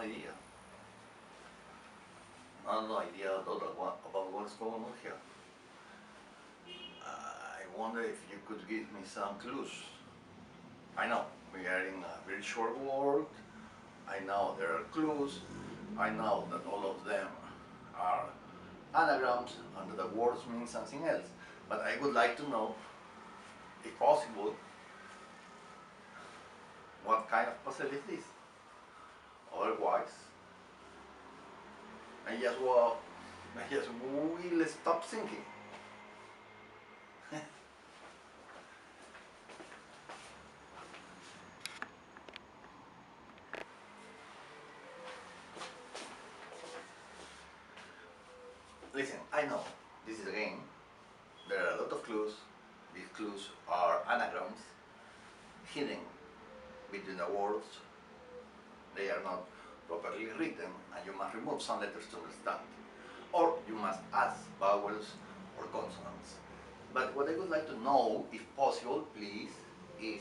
idea. No idea at all about what's going on here. I wonder if you could give me some clues. I know we are in a very short world. I know there are clues. I know that all of them are anagrams and that the words mean something else. But I would like to know, if possible, what kind of puzzle is this? Otherwise, I just will stop thinking. Listen, I know this is a game. There are a lot of clues. These clues are anagrams hidden between the words. They are not properly written, and you must remove some letters to understand. Or you must add vowels or consonants. But what I would like to know, if possible, please, is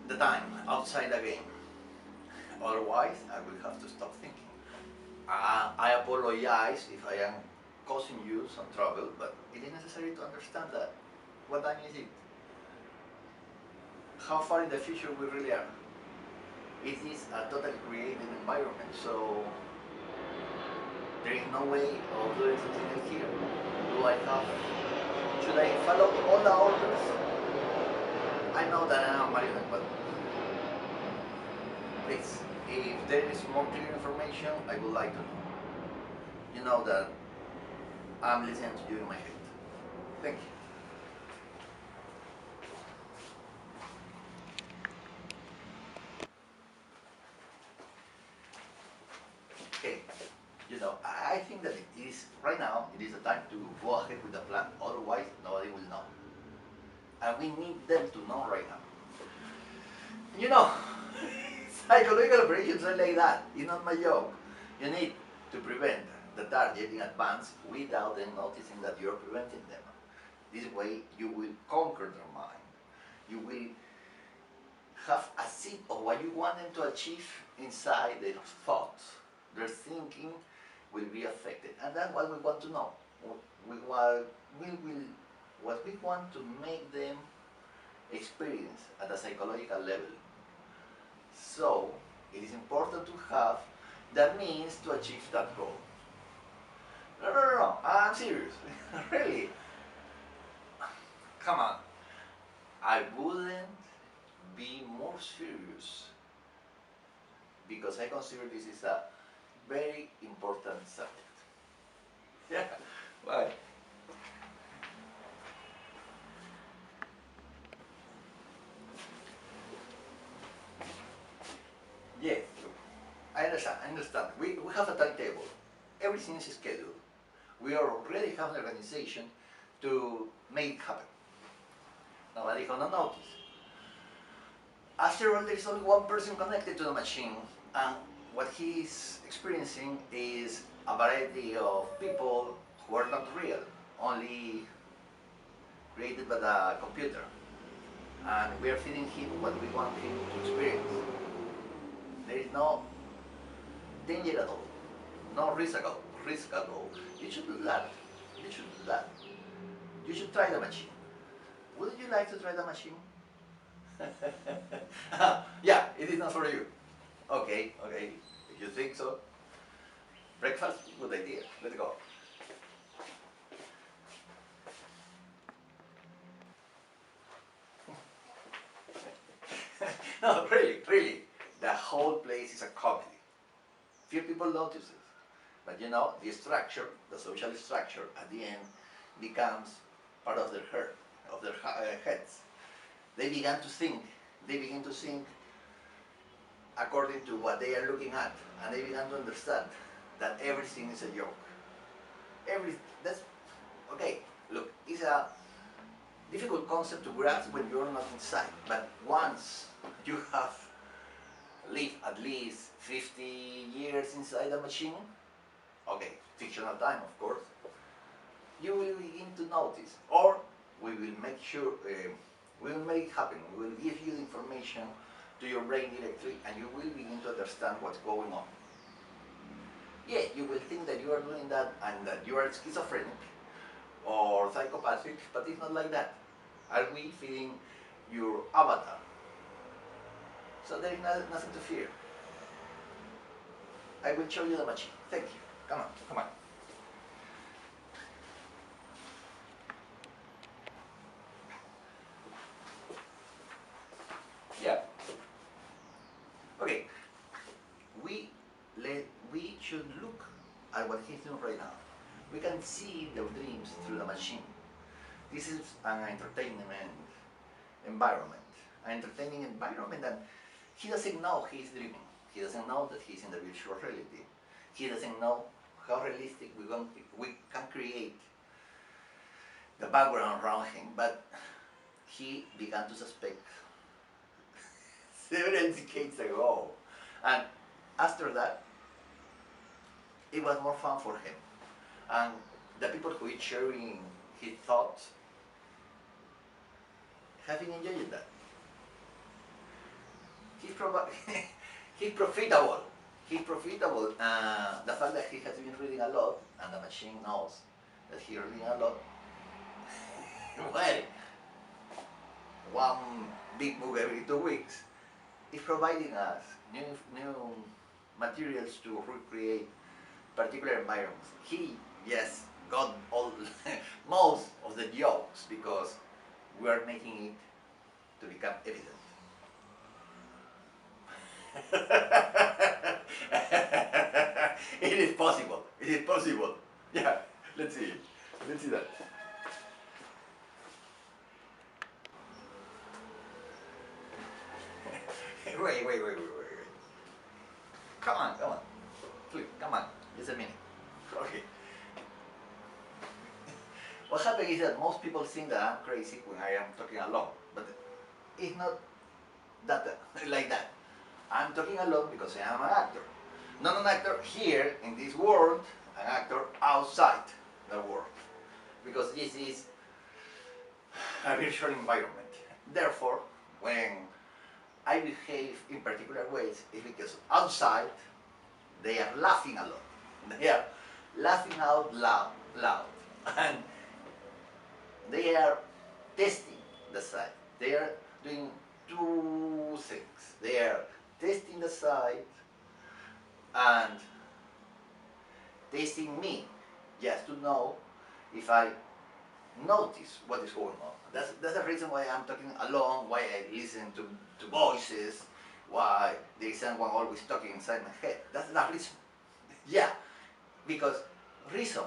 the time outside the game. Otherwise, I will have to stop thinking. I apologize if I am causing you some trouble, but it is necessary to understand that. What time is it? How far in the future we really are? It is a totally created environment, so there is no way of doing something else here. Should I follow all the orders? I know that I am a marionette, but please, if there is more clear information, I would like to know. You know that I'm listening to you in my head. Thank you. Okay, I think that right now, it is the time to go ahead with the plan, otherwise nobody will know. And we need them to know right now. Psychological operations are like that. It's not my joke. You need to prevent the target in advance without them noticing that you're preventing them. This way you will conquer their mind. You will have a seed of what you want them to achieve inside their thoughts. Their thinking will be affected. And that's what we want to know. What we want to make them experience at a psychological level. So, it is important to have the means to achieve that goal. No, I'm serious. Really. Come on. I wouldn't be more serious because I consider this is a very important subject. Yeah, why? Yes, I understand. We have a timetable. Everything is scheduled. We already have an organization to make it happen. Nobody gonna notice. After all, there is only one person connected to the machine, and what he is experiencing is a variety of people who are not real, only created by the computer. And we are feeding him what we want him to experience. There is no danger at all, no risk at all. You should do that. You should do that. You should try the machine. Would you like to try the machine? Yeah, it is not for you. Okay, if you think so. Breakfast, good idea. Let's go. No, really. The whole place is a comedy. Few people notice it. But the structure, the social structure, at the end becomes part of their heads. They begin to think according to what they are looking at, and they begin to understand that everything is a joke. Look, it's a difficult concept to grasp when you're not inside, but once you have lived at least 50 years inside a machine, fictional time of course, you will begin to notice, or we will make sure, we will make it happen, we will give you the information to your brain directly, and you will begin to understand what's going on. Yeah, you will think that you are doing that and that you are schizophrenic or psychopathic, but it's not like that. Are we feeding your avatar? So there is nothing to fear. I will show you the machine. Thank you. Come on, come on. Yeah. Okay. We should look at what he's doing right now. We can see the dreams through the machine. This is an entertainment environment. An entertaining environment that he doesn't know he's dreaming. He doesn't know that he's in the virtual reality. He doesn't know how realistic we can create the background around him, but he began to suspect several decades ago. And after that, it was more fun for him. And the people who are sharing his thoughts have been enjoying that. He's he's profitable. He's profitable. The fact that he has been reading a lot, and the machine knows that he's reading a lot, well, one big book every 2 weeks, is providing us new materials to recreate particular environments. He, yes, got all most of the jokes because we are making it to become evident. It is possible. It is possible. Yeah, let's see. Let's see that. Wait. Come on. Please, come on. Just a minute. Okay. What happens is that most people think that I'm crazy when I am talking alone, but it's not that like that. I'm talking alone because I am an actor. Not an actor here in this world, an actor outside the world. Because this is a virtual environment. Therefore, when I behave in particular ways, it's because outside they are laughing a lot. They are laughing out loud. And they are testing the site. They are doing two things. They are testing the site and testing me, just to know if I notice what is going on. That's the reason why I'm talking alone, why I listen to voices, why there is someone always talking inside my head. That's the reason. Yeah, because reason,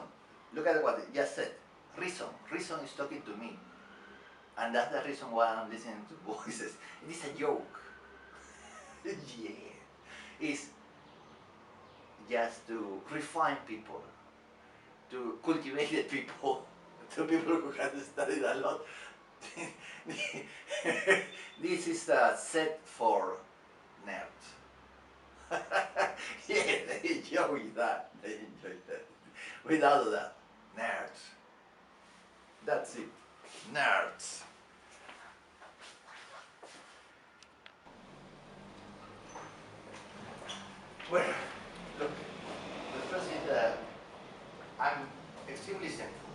look at what I just said. Reason is talking to me. And that's the reason why I'm listening to voices. It is a joke. Yeah. It's just to refine people, to cultivate the people, to people who have studied a lot. This is a set for nerds. Yeah, they enjoy that. They enjoy that. Without that, nerds. That's it. Nerds. Well, look, the first is that I'm extremely thankful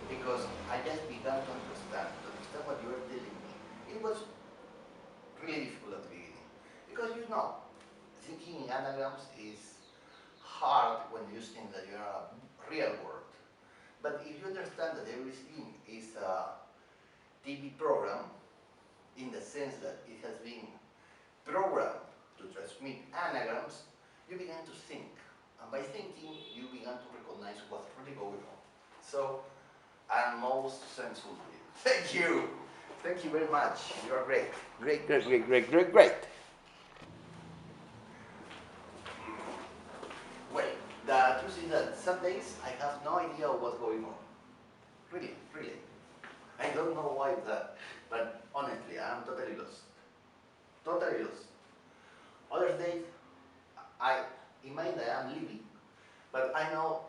because I just began to understand what you were telling me. It was really difficult at the beginning because thinking in anagrams is hard when you think that you are a real world. But if you understand that everything is a TV program, in the sense that it has been programmed to transmit anagrams, you begin to think. And by thinking, you begin to recognize what's really going on. So, I'm most thankful to you. Thank you! Thank you very much. You are great. Great. Well, the truth is that some days I have no idea what's going on. Really. I don't know why that, but honestly, I'm totally lost. Totally lost. Other days, in mind I am living, but I know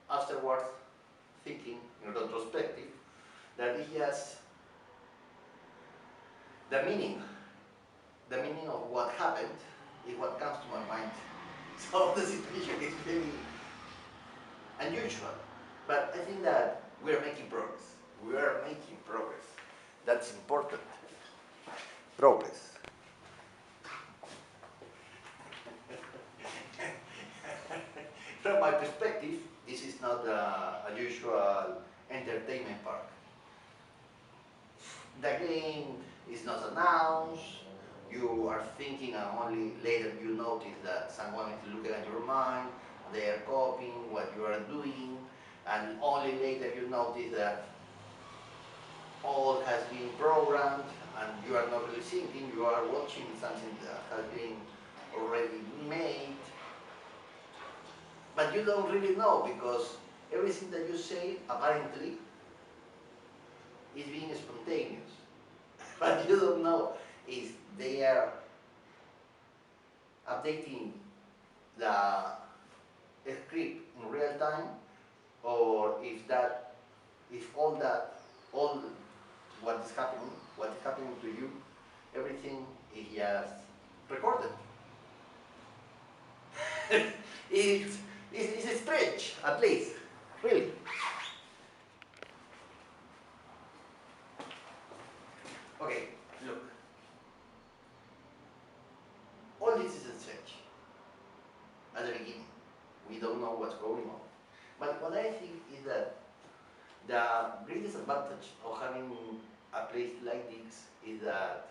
afterwards, thinking in retrospective, that it's just the meaning the meaning of what happened is what comes to my mind. So the situation is very unusual. But I think that we are making progress. We are making progress. That's important. Progress. From my perspective, this is not a usual entertainment park. The game is not announced, you are thinking and only later you notice that someone is looking at your mind, they are copying what you are doing, and only later you notice that all has been programmed and you are not really thinking, you are watching something that has been already made. But you don't really know because everything that you say apparently is being spontaneous. But you don't know if they are updating the script in real time or if all what is happening to you, everything is just recorded. It's a stretch, at least, really. Okay, look. All this is a stretch at the beginning. We don't know what's going on. But what I think is that the greatest advantage of having a place like this is that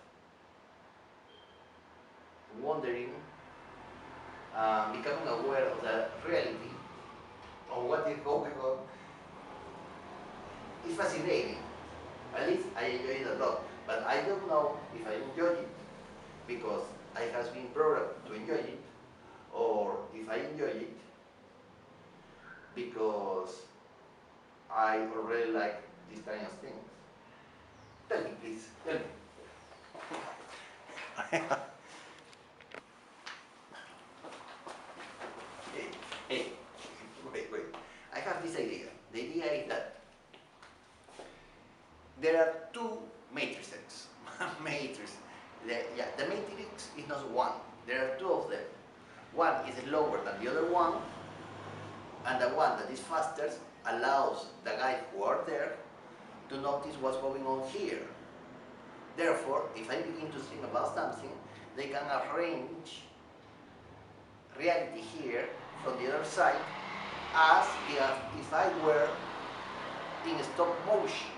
wondering, becoming aware of the reality of what is going on is fascinating. At least I enjoy it a lot. But I don't know if I enjoy it because I have been programmed to enjoy it, or if I enjoy it because I already like these kind of things. Tell me, please. Tell me. Hey, wait. I have this idea. The idea is that there are two matrices. The matrix is not one. There are two of them. One is lower than the other one, and the one that is faster allows the guys who are there to notice what's going on here. Therefore, if I begin to think about something, they can arrange reality here from the other side as if I were in stop motion.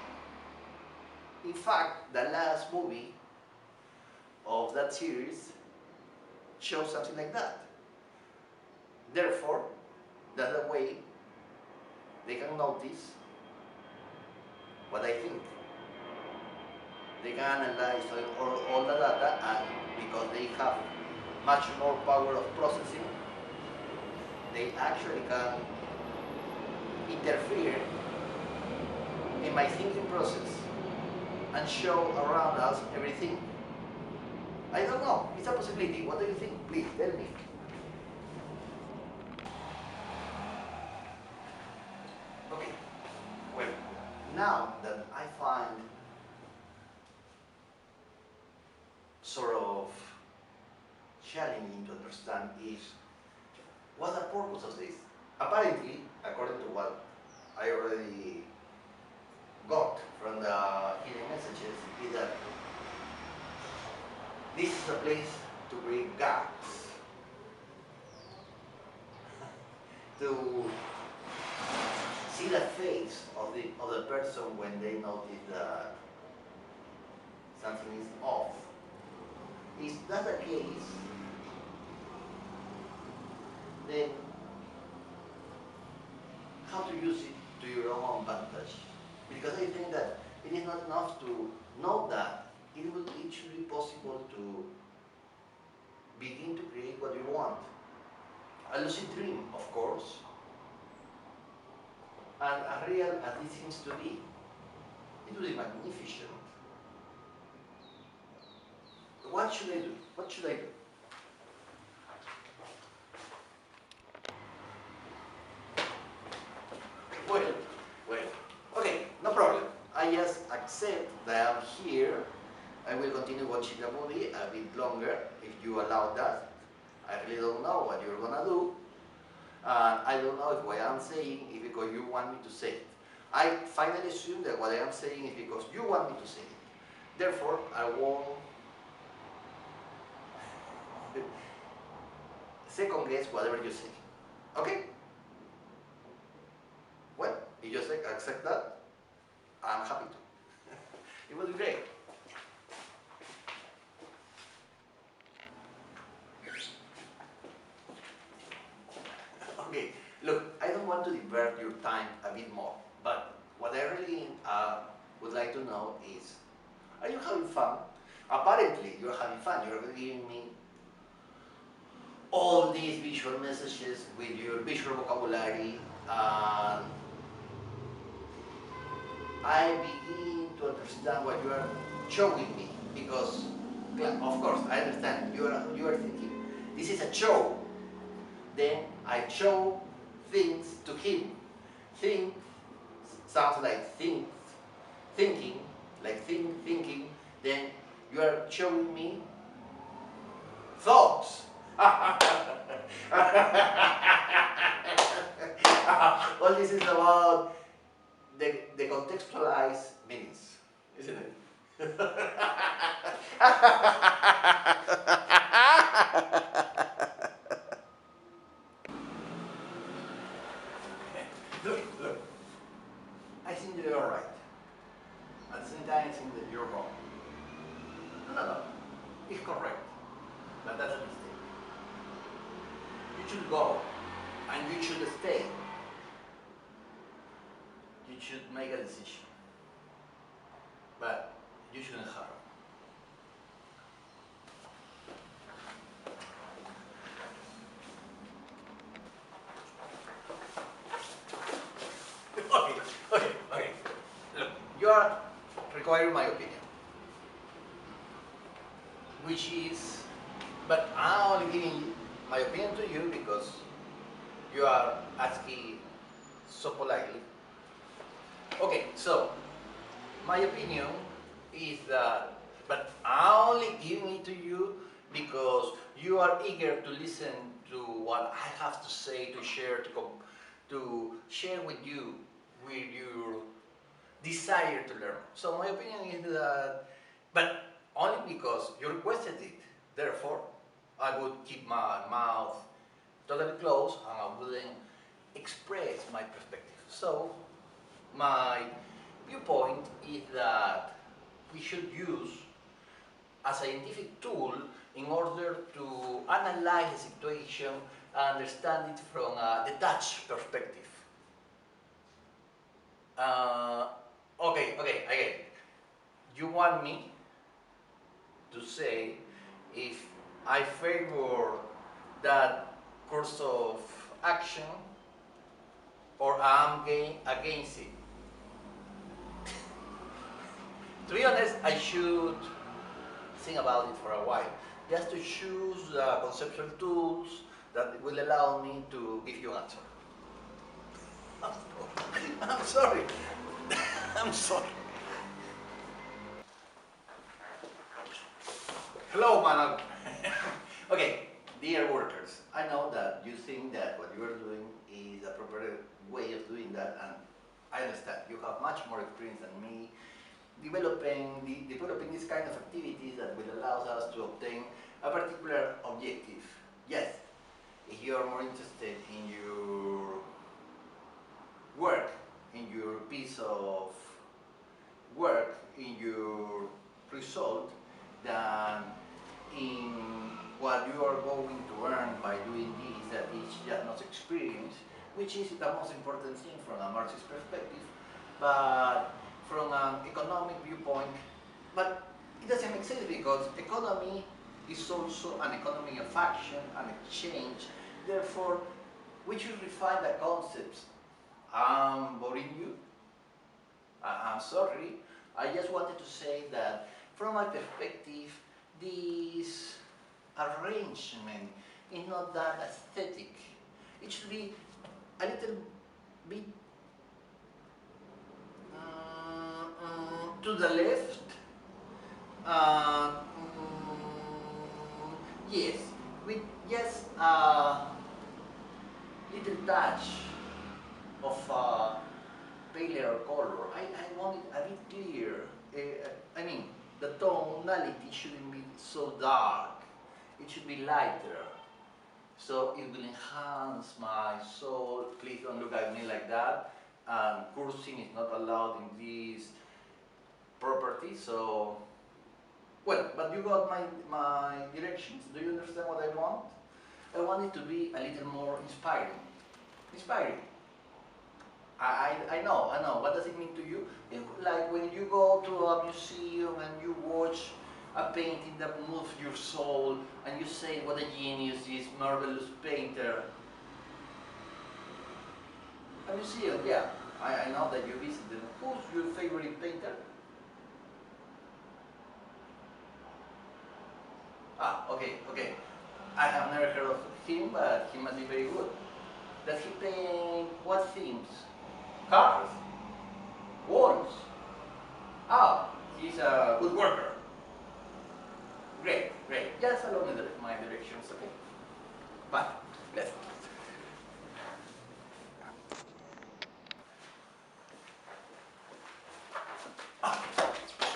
In fact, the last movie of that series shows something like that. Therefore, that's the way they can notice what I think. They can analyze all the data, and because they have much more power of processing, they actually can interfere in my thinking process and show around us everything. I don't know, it's a possibility. What do you think? Please tell me. Okay, well, now that I find sort of challenging to understand is what's the purpose of this? Apparently, according to what I already got from the hidden messages, is that this is a place to create gaps, to see the face of the person when they notice that something is off. If that's the case, then how to use it to your own advantage? Because I think that it is not enough to know that. It should be possible to begin to create what you want. A lucid dream, of course, and as real as it seems to be, it will be magnificent. What should I do? What should I do? Well, okay, no problem. I just accept that I'm here I will continue watching the movie a bit longer if you allow that. I really don't know what you're gonna do. And I don't know if what I'm saying is because you want me to say it. I finally assume that what I am saying is because you want me to say it. Therefore, I won't second guess whatever you say. Okay? Well, if you accept that, I'm happy to. It would be great. Okay, look, I don't want to divert your time a bit more, but what I really would like to know is, are you having fun? Apparently, you're having fun. You're giving me all these visual messages with your visual vocabulary, and I begin to understand what you are showing me, because, of course, I understand. You are thinking, this is a show. Then I show things to him. Think sounds like thinking, like thinking. Then you are showing me thoughts. All this is about the contextualized meanings, isn't it? Look. I think that you're right. At the same time, I think that you're wrong. No. It's correct. But that's a mistake. You should go. And you should stay. You should make a decision. But you shouldn't hurry. Okay. Look, you are requiring my opinion. But I'm only giving my opinion to you because you are asking so politely. Okay, so my opinion is that, but I'm only giving it to you because you are eager to listen to what I have to say, to share with you, with your desire to learn. So my opinion is that, but only because you requested it. Therefore, I would keep my mouth totally closed and I wouldn't express my perspective. So my viewpoint is that we should use a scientific tool in order to analyze the situation and understand it from a detached perspective. Okay, I get it. You want me to say if I favor that course of action or I'm against it. To be honest, I should think about it for a while, just to choose conceptual tools that will allow me to give you an answer. I'm sorry. I'm sorry. Hello, man. Okay, dear workers, I know that you think that what you are doing is a proper way of doing that, and I understand. You have much more experience than me developing this kind of activities that will allow us to obtain a particular objective. Yes, if you are more interested in your work, in your piece of work, in your result, than in what you are going to earn by doing this, that is just not experience, which is the most important thing from a Marxist perspective, but from an economic viewpoint, but it doesn't make sense because economy is also an economy of action and exchange. Therefore, we should refine the concepts. I'm boring you? I'm sorry. I just wanted to say that from my perspective, this arrangement is not that aesthetic. It should be a little bit to the left And yes, with just a little touch of paler color. I want it a bit clear. I mean, the tonality shouldn't be so dark. It should be lighter. So it will enhance my soul. Please don't look at me like that. And cursing is not allowed in this property. So, well, but you got my directions. Do you understand what I want? I want it to be a little more inspiring. Inspiring. I know. What does it mean to you? Like when you go to a museum and you watch a painting that moves your soul and you say, what a genius, this marvelous painter. A museum, yeah. I know that you visited. Who's your favorite painter? Ah, okay. I have never heard of him, but he must be very good. Does he paint what themes? Cars? Walls? Ah, he's a good worker. Great. Just follow me my directions, okay? Bye. Let's.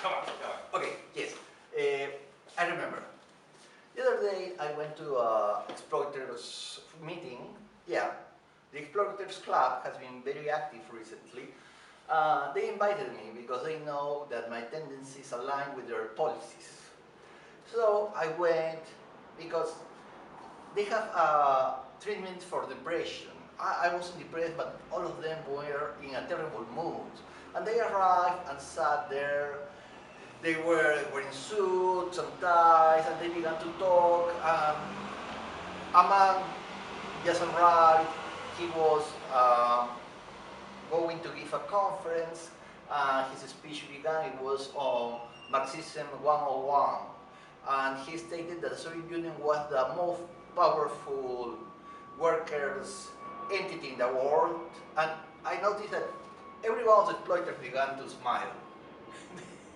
Come on. Okay, yes. I remember. The other day I went to Exploiters meeting. Yeah, the Exploiters Club has been very active recently. They invited me because they know that my tendencies align with their policies. So I went because they have treatment for depression. I wasn't depressed, but all of them were in a terrible mood. And they arrived and sat there. They were wearing suits and ties, and they began to talk. A man just arrived. He was going to give a conference. His speech began. It was on Marxism 101. And he stated that the Soviet Union was the most powerful workers' entity in the world. And I noticed that every one of the exploiters began to smile.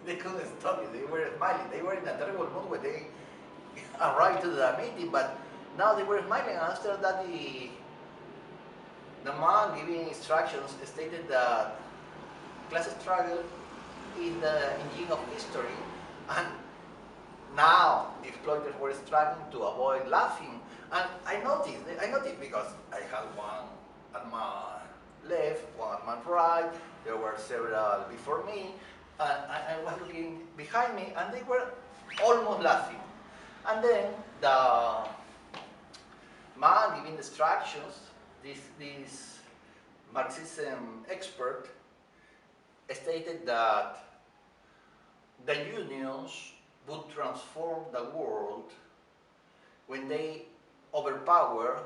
They couldn't stop it. They were smiling. They were in a terrible mood when they arrived to the meeting, but now they were smiling. And after that, the man giving instructions stated that class struggle is the engine of history, and now the exploiters were struggling to avoid laughing. And I noticed because I had one at my left, one at my right, there were several before me, and I was looking behind me, and they were almost laughing. And then the man giving instructions, this Marxism expert, stated that the unions would transform the world when they overpower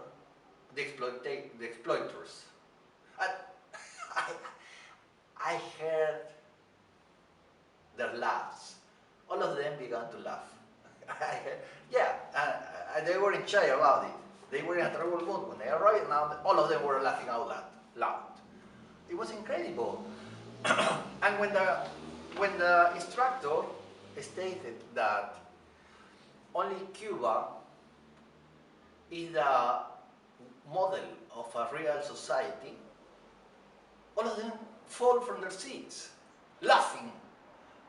the exploiters. And I heard their laughs. All of them began to laugh. Yeah, they were in shy about it. They were in a terrible mood when they arrived. Now all of them were laughing out loud. It was incredible. And when the instructor stated that only Cuba is the model of a real society, all of them fall from their seats, laughing.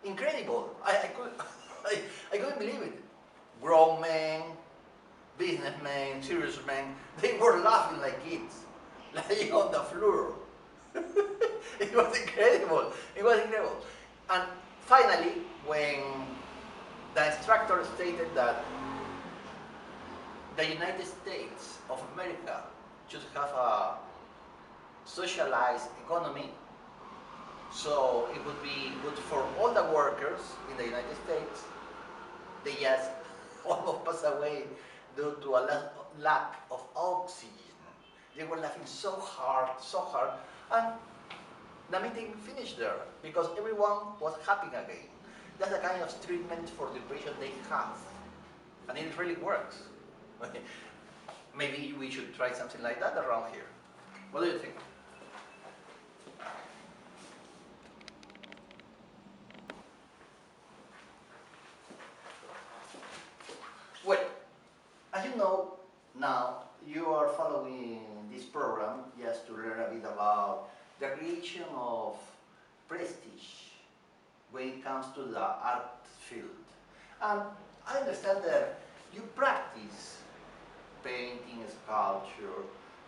Incredible. I couldn't believe it. Grown men, businessmen, serious men, they were laughing like kids, lying on the floor. It was incredible. It was incredible. And finally, when the instructor stated that the United States of America should have a socialized economy, so it would be good for all the workers in the United States, they just almost passed away due to a lack of oxygen. They were laughing so hard, and the meeting finished there because everyone was happy again. That's the kind of treatment for depression they have, and it really works. Maybe we should try something like that around here. What do you think? comes to the art field. And I understand that you practice painting, sculpture,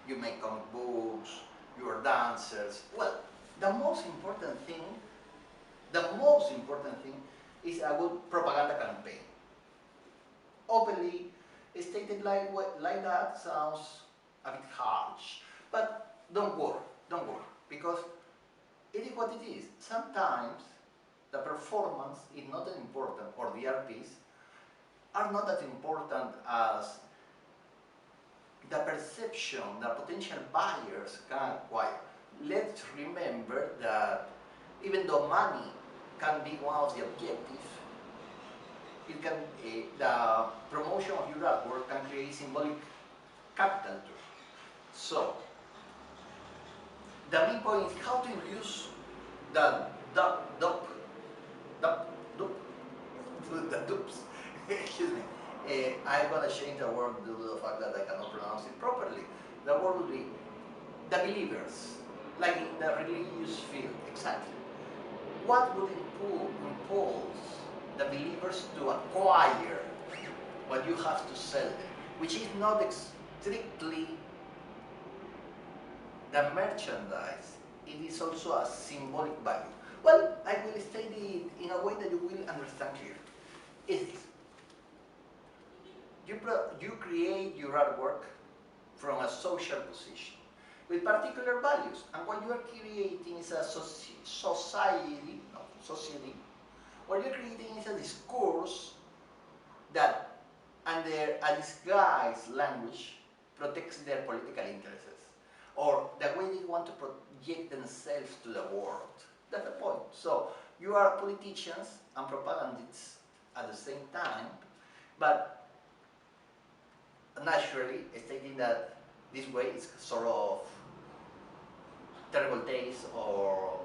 you make comic books, you are dancers. Well, the most important thing is a good propaganda campaign. Openly stated like that sounds a bit harsh, but don't worry, because it is what it is. Sometimes the performance is not that important, or the art piece are not that important as the perception that potential buyers can acquire. Let's remember that even though money can be one of the objectives, it can, the promotion of your artwork can create symbolic capital too. So, the main point is how to introduce the dupes. Excuse me. I'm gonna change the word due to the fact that I cannot pronounce it properly. The word would be the believers, like in the religious field, exactly. What would impulse the believers to acquire what you have to sell them, which is not strictly the merchandise, it is also a symbolic value. Well, I will state it in a way that you will understand clearly. Is this. You create your artwork from a social position with particular values, and what you are creating is a society, what you're creating is a discourse that, under a disguised language, protects their political interests, or the way they want to project themselves to the world. That's the point. So you are politicians and propagandists at the same time, but naturally stating that this way is sort of terrible taste or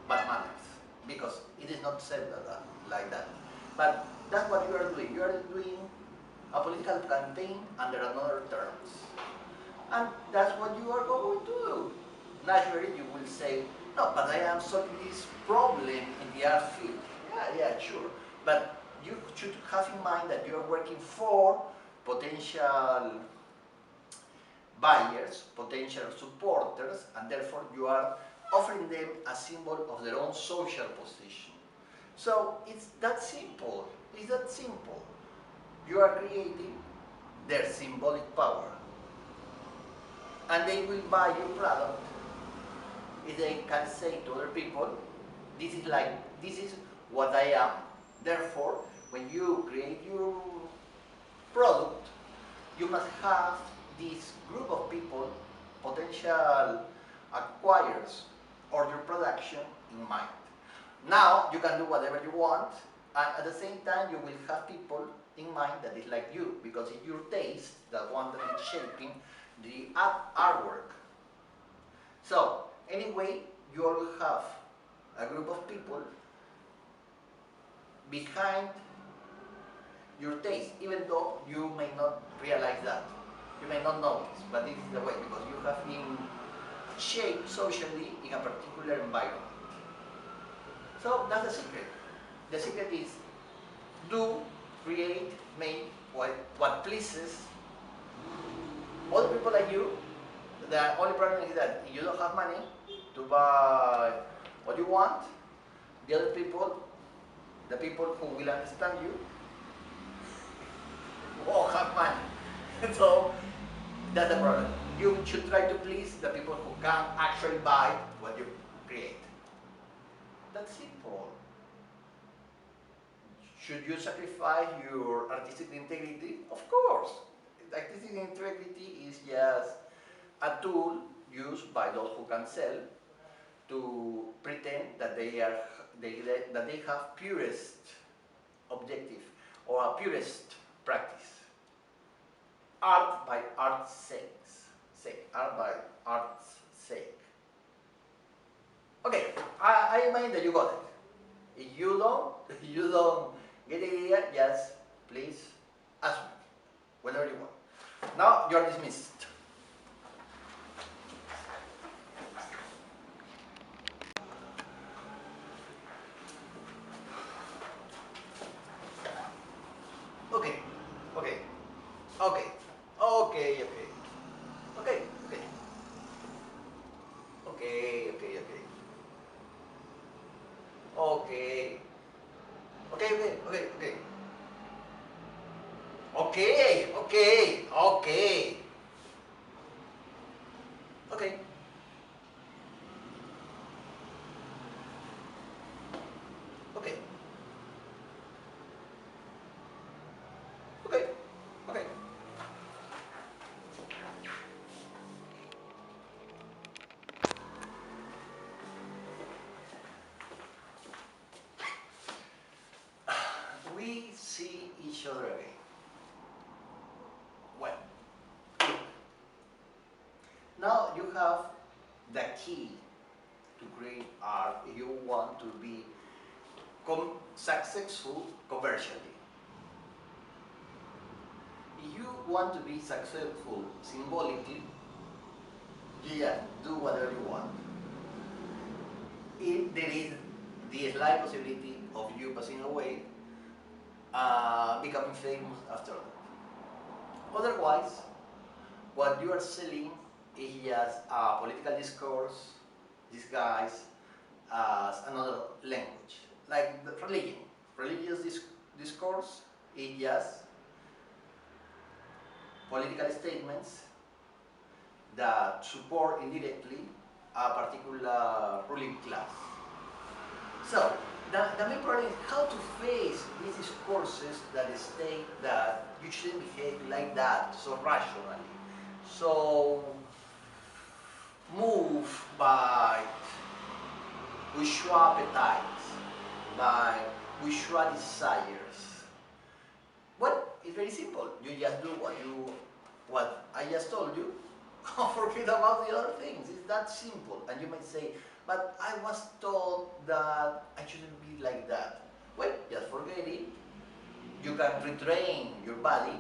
bad manners, because it is not said like that. But that's what you are doing. You are doing a political campaign under another terms. And that's what you are going to do. Naturally, you will say, no, but I am solving this problem in the art field. Yeah, sure. But you should have in mind that you are working for potential buyers, potential supporters, and therefore you are offering them a symbol of their own social position. So it's that simple. It's that simple. You are creating their symbolic power, and they will buy your product if they can say to other people, this is what I am. Therefore, when you create your product, you must have this group of people, potential acquirers, or your production in mind. Now you can do whatever you want, and at the same time you will have people in mind that is like you, because it's your taste, the one that is shaping the artwork. So anyway, you always have a group of people behind your taste, even though you may not realize that. You may not notice, but this is the way, because you have been shaped socially in a particular environment. So that's the secret. The secret is do, create, make what pleases all people like you. The only problem is that you don't have money to buy what you want. The other people, the people who will understand you, all have money. So that's the problem. You should try to please the people who can actually buy what you create. That's simple. Should you sacrifice your artistic integrity? Of course. Artistic integrity is just a tool used by those who can sell to pretend that they have purest objective or a purest practice. Art by art's sake. Art by art's sake. Okay, I imagine that you got it. If you don't get the idea, just please ask me whenever you want. Now you're dismissed. Okay, okay, okay, okay. Okay, okay, okay. Okay. Okay. Okay. Okay. We see each other again. Well, look. Now you have the key to create art if you want to be successful commercially. If you want to be successful symbolically, you just do whatever you want. If there is the slight possibility of you passing away, becoming famous after that. Otherwise, what you are selling is just a political discourse disguised as another language, like the religion. Religious discourse is just political statements that support indirectly a particular ruling class. So, the main problem is how to face these discourses that state that you shouldn't behave like that, so rationally, so moved by bourgeois appetites, by bourgeois desires. Well, it's very simple. You just do what I just told you. Forget about the other things. It's that simple. And you might say, but I was told that I shouldn't be like that. Well, just forget it. You can retrain your body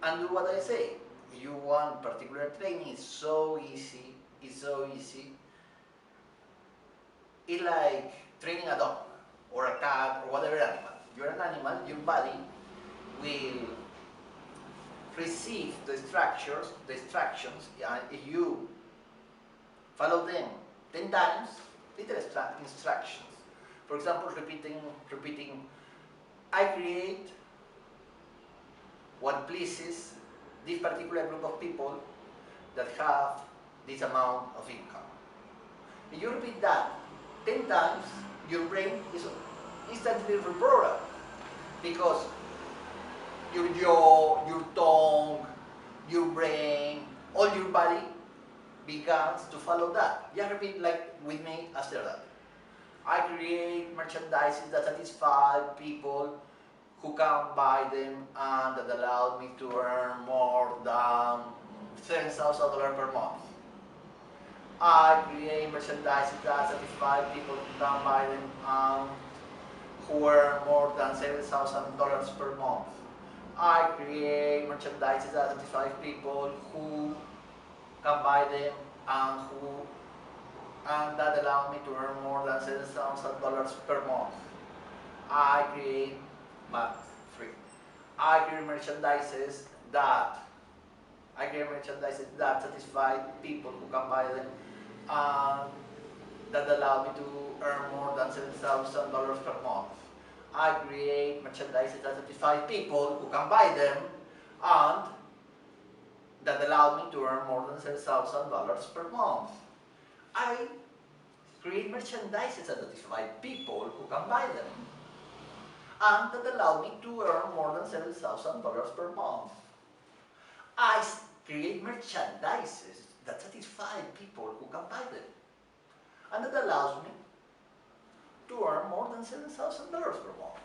and do what I say. If you want particular training, it's so easy. It's so easy. It's like training a dog or a cat or whatever animal. You're an animal, your body will receive the instructions, and if you follow them 10 times, little instructions. For example, repeating, I create what pleases this particular group of people that have this amount of income. If you repeat that 10 times, your brain is instantly reprogrammed because your jaw, your tongue, your brain, all your body begins to follow that. Just repeat like with me after that. I create merchandise that satisfy people who can buy them and that allow me to earn more than $7,000 per month. I create merchandise that satisfy people who can buy them and who earn more than $7,000 per month. I create merchandise that satisfy people who can buy them and that allow me to earn more than $7,000 per month. I create I create merchandises that satisfy people who can buy them and that allow me to earn more than $7,000 per month. I create merchandise that satisfy people who can buy them and that allow me to earn more than $7,000 per month. I create merchandise that satisfy people who can buy them and that allow me to earn more than $7,000 per month. I create merchandises that satisfy people who can buy them and that allows me to earn more than $7,000 per month.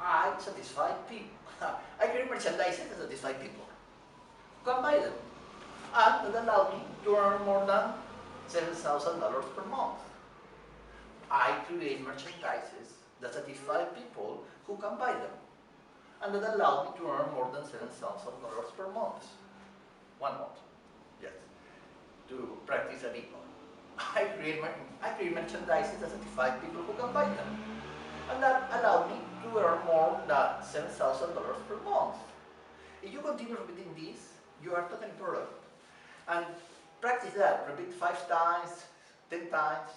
I satisfy people. I create merchandise that satisfy people who can buy them and that allow me to earn more than $7,000 per month. I create merchandises that satisfy people who can buy them and that allow me to earn more than $7,000 per month. 1 month, yes, to practice a bit more. I create merchandise that satisfy people who can buy them and that allow me to earn more than $7,000 per month. If you continue repeating this, you are totally productive. And practice that, repeat 5 times, 10 times,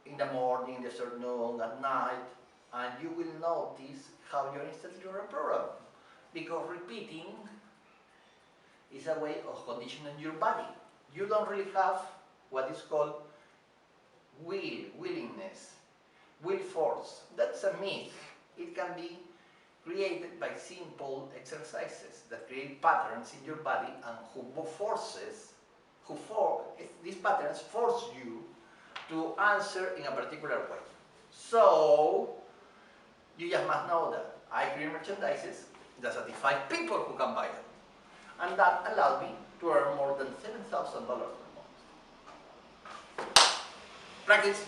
in the morning, in the afternoon, at night, and you will notice how you install your program. Because repeating is a way of conditioning your body. You don't really have what is called willingness, will force. That's a myth. It can be created by simple exercises that create patterns in your body and these patterns force you to answer in a particular way. So, you just must know that I create merchandises that satisfy people who can buy them. And that allowed me to earn more than $7,000 per month. Practice.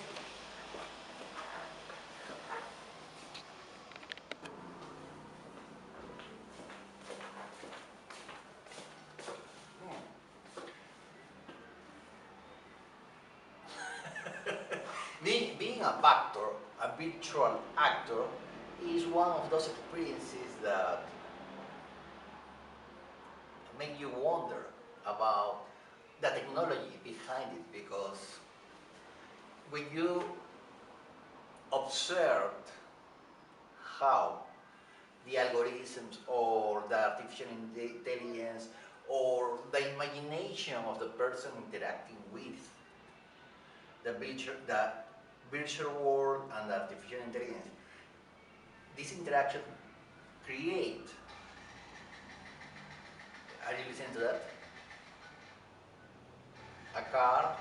Being a actor, a virtual actor, is one of those experiences that make you wonder about the technology behind it, because when you observed how the algorithms or the artificial intelligence or the imagination of the person interacting with the virtual world and the artificial intelligence, this interaction create, are you listening to that? A car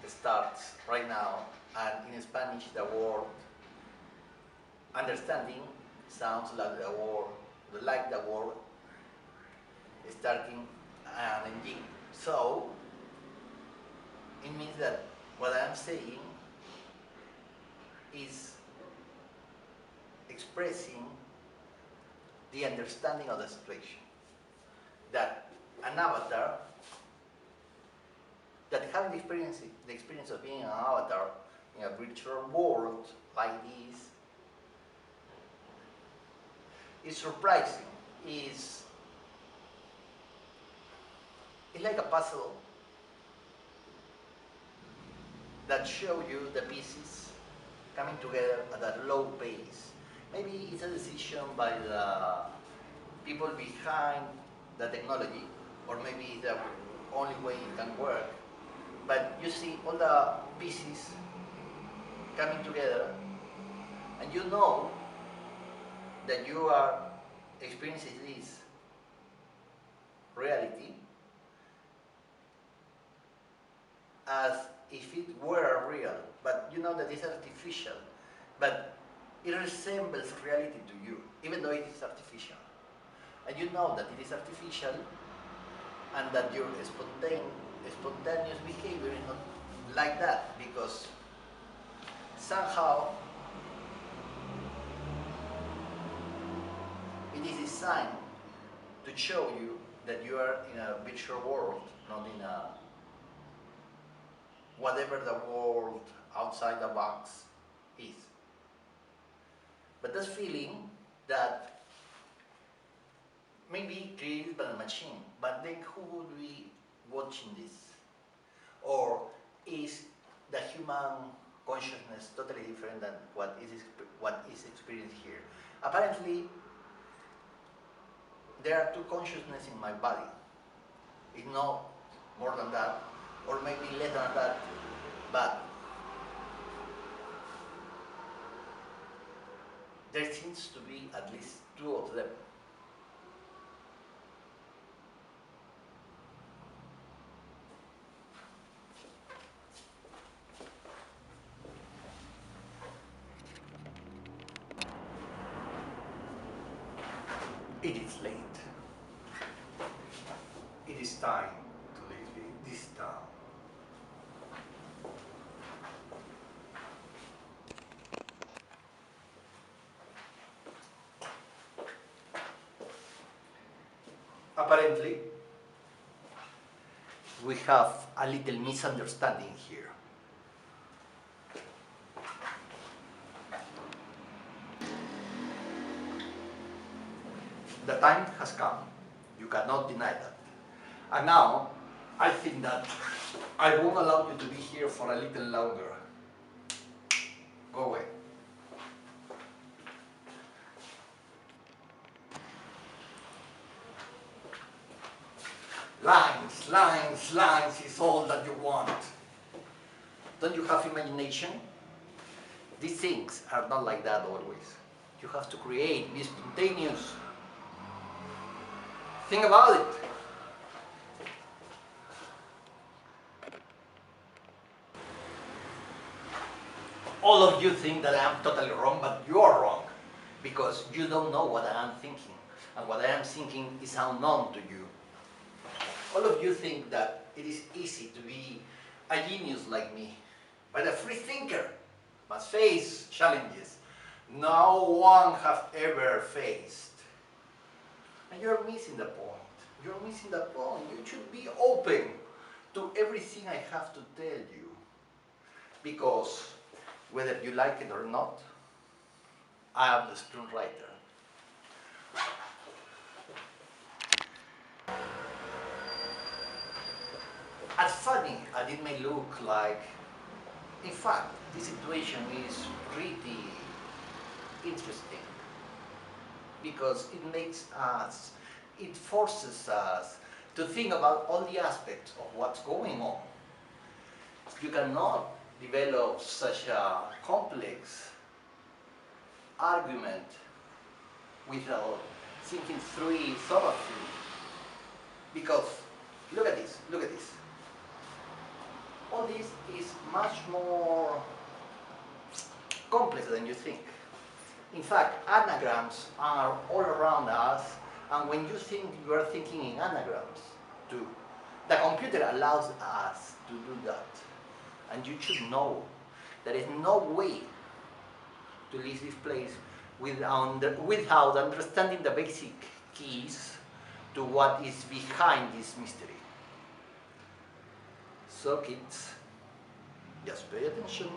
starts right now, and in Spanish the word understanding sounds like the word starting an engine. So it means that what I am saying is expressing the understanding of the situation. That an avatar that having the experience of being an avatar in a virtual world like this is surprising. It's like a puzzle that show you the pieces coming together at a low pace. Maybe it's a decision by the people behind the technology, or maybe it's the only way it can work. But you see all the pieces coming together, and you know that you are experiencing this reality as if it were real, but you know that it's artificial, but it resembles reality to you, even though it is artificial. And you know that it is artificial, and that your spontaneous behavior is not like that, because somehow it is designed to show you that you are in a virtual world, not in a whatever the world outside the box is. But this feeling that maybe created by the machine, but then who would be watching this? Or is the human consciousness totally different than what is experienced here? Apparently, there are two consciousnesses in my body. It's not more than that, or maybe less than that, but there seems to be at least two of them. It is late. It is time to leave this town. Apparently, we have a little misunderstanding here. The time has come. You cannot deny that. And now, I think that I won't allow you to be here for a little longer. Go away. Lines, lines, lines is all that you want. Don't you have imagination? These things are not like that always. You have to create, be spontaneous. Think about it. All of you think that I am totally wrong, but you are wrong. Because you don't know what I am thinking. And what I am thinking is unknown to you. All of you think that it is easy to be a genius like me. But a free thinker must face challenges no one has ever faced. And you're missing the point. You're missing the point. You should be open to everything I have to tell you. Because whether you like it or not, I am the screenwriter. As funny as it may look like, in fact, this situation is pretty interesting because it forces us to think about all the aspects of what's going on. You cannot develop such a complex argument without thinking through it thoroughly. Because, look at this. All this is much more complex than you think. In fact, anagrams are all around us, and when you think, you are thinking in anagrams too. The computer allows us to do that. And you should know there is no way to leave this place without understanding the basic keys to what is behind this mystery. So kids, just pay attention.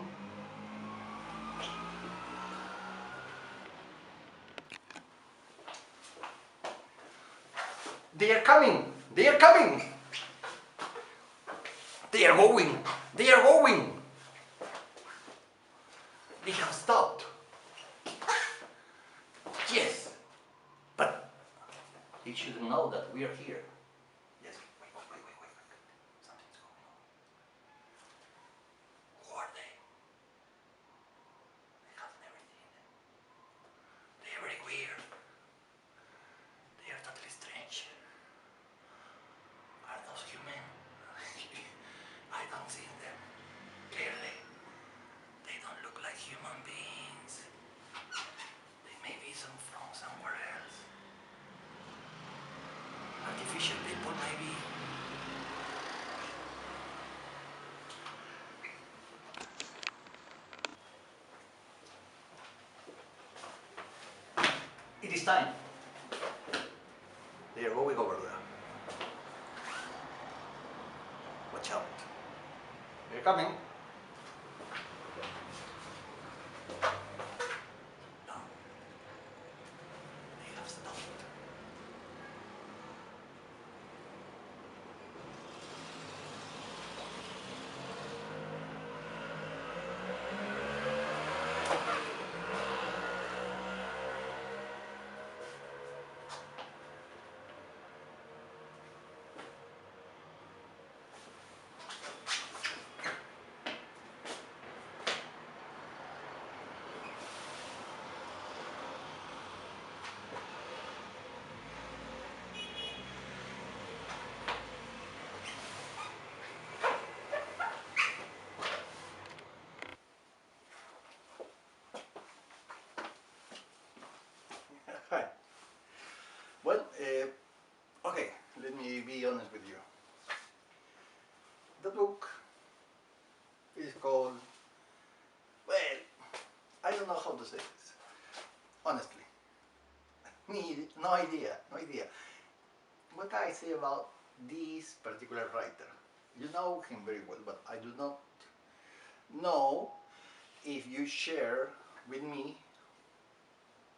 They are coming! They are coming! They are going! They are going! They have stopped. Yes, but they should know that we are here. Yes, wait. Something's going on. Who are they? They have everything in them. They are very weird. They are totally strange. Are those human? I don't see them clearly. They don't look like human beings. They may be from somewhere else. Artificial people, maybe. It is time. They are going over there. Watch out. They're coming. No. They have stopped. Hi. Well, okay, let me be honest with you. The book is called, well, I don't know how to say this, honestly. No idea. What can I say about this particular writer? You know him very well, but I do not know if you share with me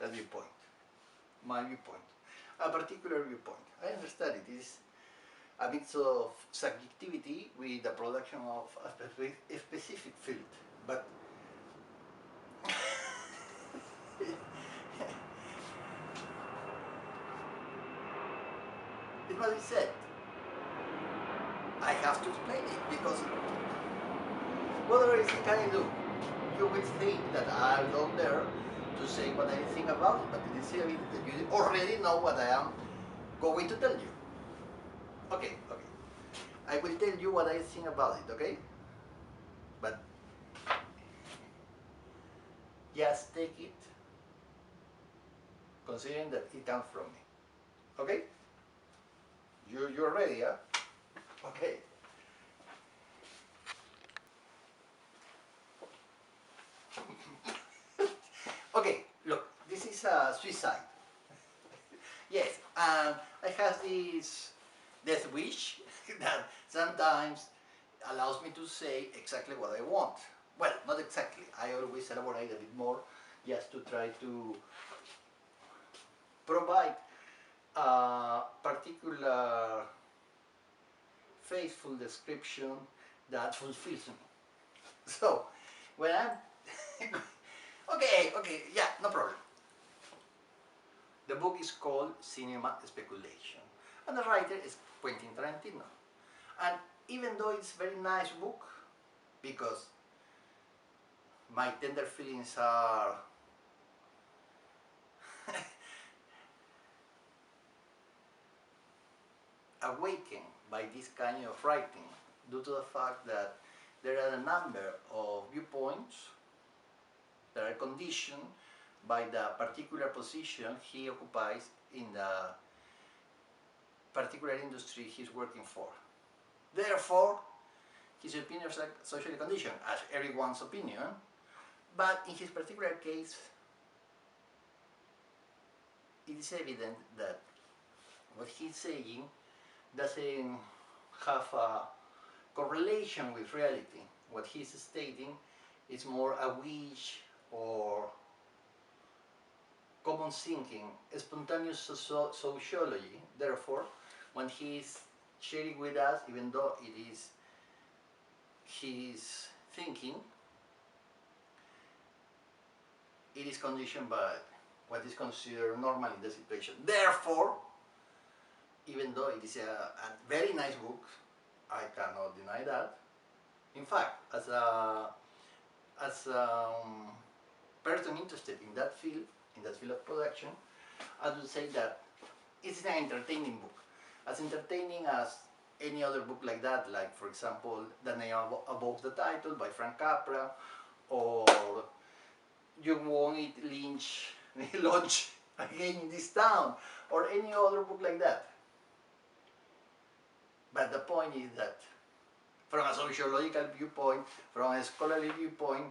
that viewpoint, my viewpoint, a particular viewpoint. I understand it is a mix of subjectivity with the production of a specific field. But it must be said, I have to explain it because what other thing can I do? You will think that I'm not there to say what I think about it, but it is evident that you already know what I am going to tell you. Okay, okay. I will tell you what I think about it, okay? But just take it, considering that it comes from me. Okay? You're ready, huh? Okay. Okay, look, this is a suicide. Yes, and I have this death wish that sometimes allows me to say exactly what I want. Well, not exactly. I always elaborate a bit more just to try to provide a particular faithful description that fulfills me. So, when I'm okay, yeah, no problem. The book is called Cinema Speculation, and the writer is Quentin Tarantino. And even though it's a very nice book, because my tender feelings are awakened by this kind of writing due to the fact that there are a number of viewpoints that are conditioned by the particular position he occupies in the particular industry he's working for. Therefore, his opinion is socially conditioned, as everyone's opinion, but in his particular case, it is evident that what he's saying doesn't have a correlation with reality. What he's stating is more a wish or common thinking, spontaneous sociology. Therefore, when he's sharing with us, even though it is his thinking, it is conditioned by what is considered normal in the situation. Therefore, even though it is a very nice book, I cannot deny that. In fact, as a person interested in that field of production, I would say that it's an entertaining book. As entertaining as any other book like that, like for example, The Name Above the Title by Frank Capra, or You Won't Eat Lunch Again in This Town, or any other book like that. But the point is that from a sociological viewpoint, from a scholarly viewpoint,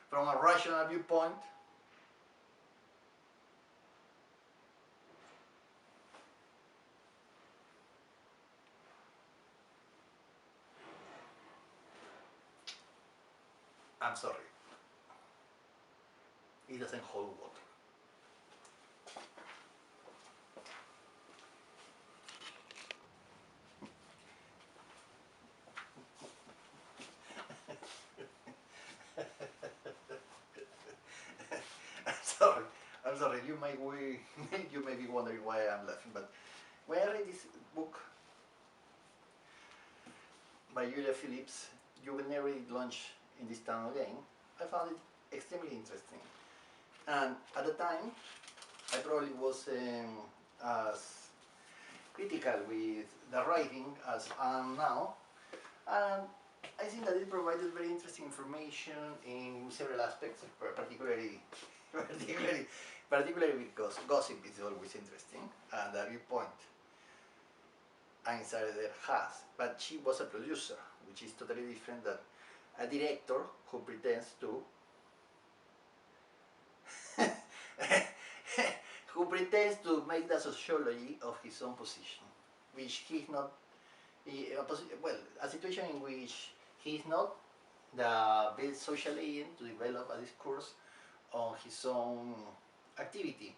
from a rational viewpoint, I'm sorry, it doesn't hold water. I'm sorry. You may be wondering why I'm laughing, but when I read this book by Julia Phillips, You Will Never Eat Lunch in This Town Again, I found it extremely interesting. And at the time, I probably wasn't as critical with the writing as I am now, and I think that it provided very interesting information in several aspects, particularly because gossip is always interesting, and the viewpoint an insider has. But she was a producer, which is totally different than a director who pretends to make the sociology of his own position, which he's not. A situation in which he is not the best social agent to develop a discourse on his own activity,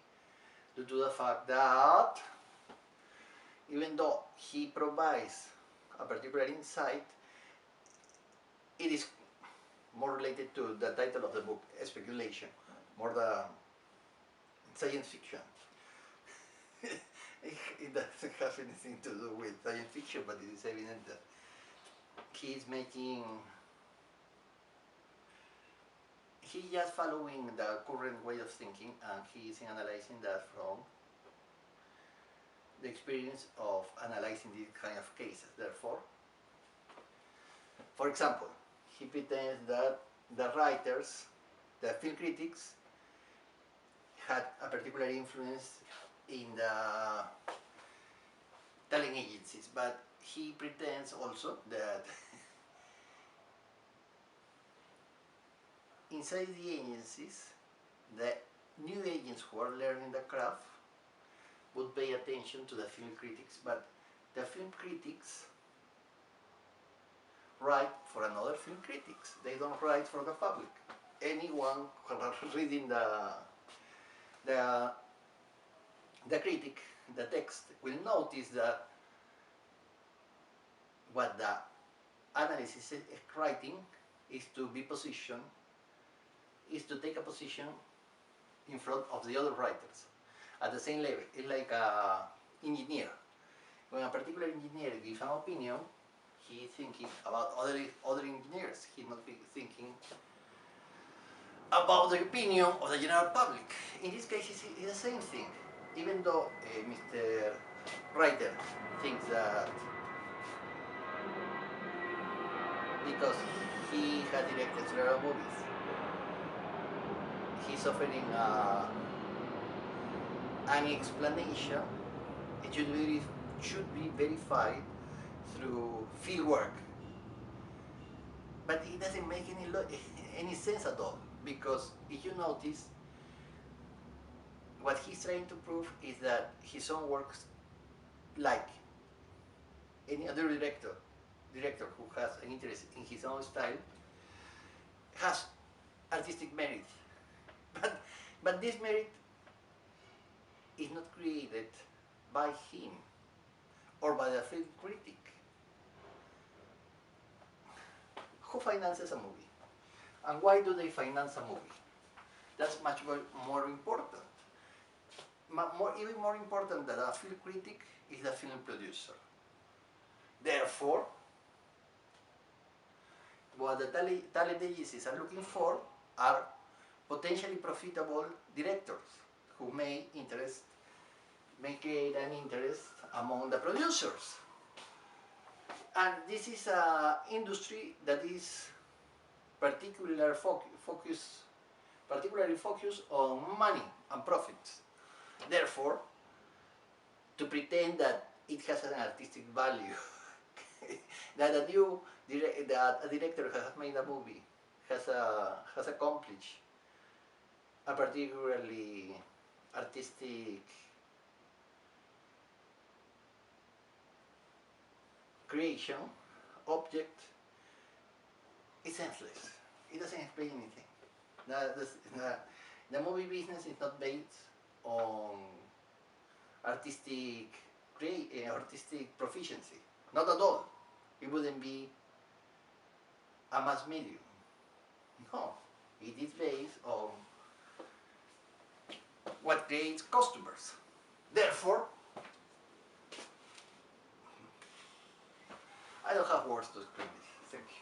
due to the fact that even though he provides a particular insight, it is more related to the title of the book, speculation, more than science fiction. It doesn't have anything to do with science fiction, but it is evident that he's just following the current way of thinking, and he is analyzing that from the experience of analyzing these kind of cases. Therefore, for example, he pretends that the writers, the film critics, had a particular influence in the talent agencies, but he pretends also that inside the agencies, the new agents who are learning the craft would pay attention to the film critics, but the film critics write for another film critics. They don't write for the public. Anyone reading the critic, the text, will notice that what the analyst is writing is to be positioned, is to take a position in front of the other writers at the same level. It's like an engineer. When a particular engineer gives an opinion, he is thinking about other engineers. He's not thinking about the opinion of the general public. In this case, it's the same thing. Even though Mr. Writer thinks that because he has directed several movies, he's offering an explanation. It should be verified through field work. But it doesn't make any sense at all, because if you notice, what he's trying to prove is that his own works, like any other director who has an interest in his own style, has artistic merit. But this merit is not created by him or by the film critic. Who finances a movie? And why do they finance a movie? That's much more important. Even more important than a film critic is the film producer. Therefore, what the talent agencies are looking for are potentially profitable directors who may create an interest among the producers. And this is an industry that is particularly focused on money and profits. Therefore, to pretend that it has an artistic value, that a director has made a movie, has accomplished a particularly artistic creation, object, is senseless. It doesn't explain anything. The movie business is not based on artistic proficiency. Not at all. It wouldn't be a mass medium. No. It is based on what creates customers. Therefore, I don't have words to explain this. Thank you.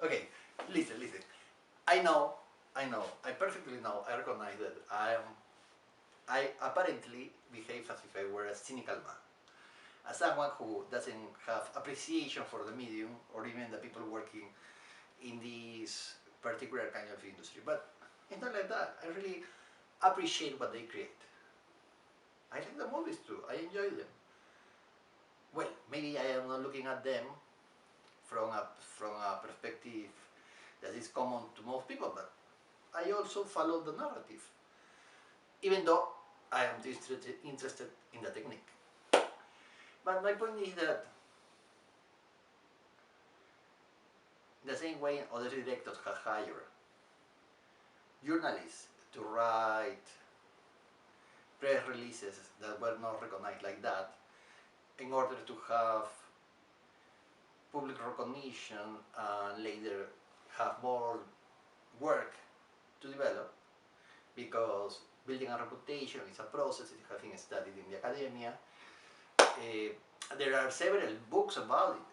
Okay. Listen. I know, I perfectly know, I recognize that I apparently behave as if I were a cynical man. As someone who doesn't have appreciation for the medium, or even the people working in this particular kind of industry. But it's not like that. I really appreciate what they create. I like the movies too. I enjoy them. Well, maybe I am not looking at them from a perspective that is common to most people, but I also follow the narrative, even though I am interested in the technique. But my point is that the same way other directors have hired journalists to write press releases that were not recognized like that in order to have public recognition and later have more work to develop, because building a reputation is a process. It has been studied in the academia. There are several books about it,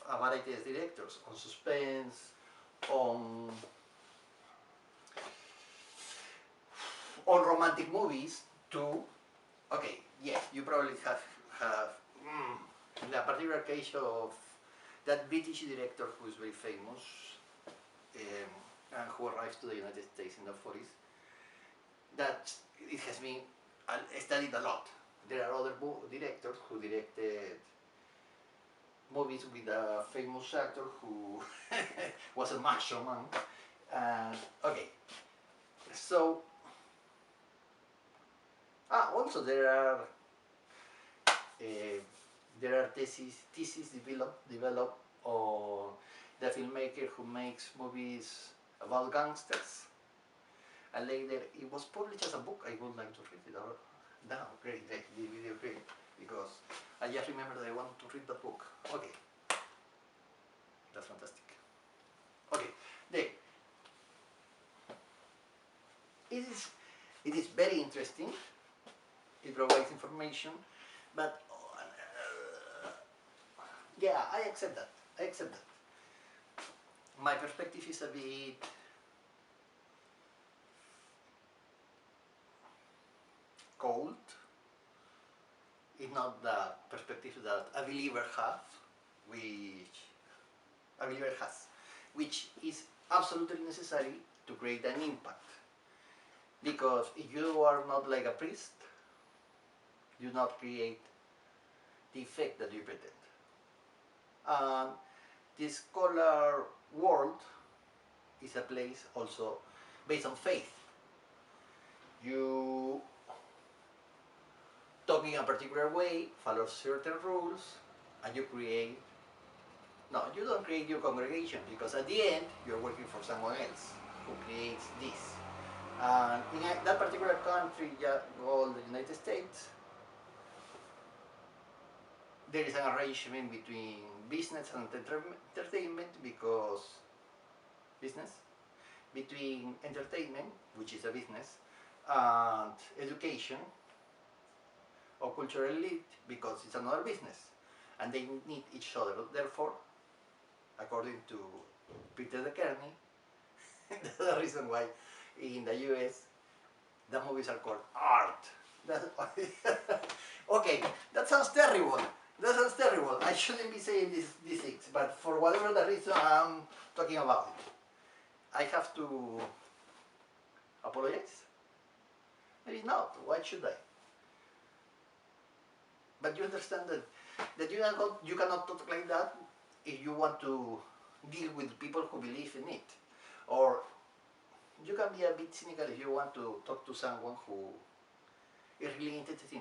about it as directors, on suspense, on romantic movies too. Okay, yes, you probably have the particular case of that British director who is very famous and who arrived to the United States in the 40s. That it has been studied a lot. There are other directors who directed movies with a famous actor who was a macho man. Okay, so also there are theses developed on the filmmaker who makes movies about gangsters, and later it was published as a book. I would like to read it now. Great, the video great, because I just remember that I want to read the book. Okay, that's fantastic. Okay, then it is very interesting. It provides information, but yeah, I accept that. My perspective is a bit cold. It's not the perspective that a believer has, which is absolutely necessary to create an impact. Because if you are not like a priest, you do not create the effect that you pretend. And the scholar world is a place also based on faith. You talk in a particular way, follow certain rules, and you create. No, you don't create your congregation, because at the end you're working for someone else who creates this. And in that particular country, called the United States, there is an arrangement between business and entertainment, because between entertainment, which is a business, and education or cultural elite, because it's another business, and they need each other. Therefore, according to Peter de Kearney, that's the reason why in the US the movies are called art. Okay, that sounds terrible. I shouldn't be saying these things, but for whatever the reason I'm talking about it, I have to apologize? Maybe not. Why should I? But you understand that you cannot talk like that if you want to deal with people who believe in it. Or you can be a bit cynical if you want to talk to someone who is really interested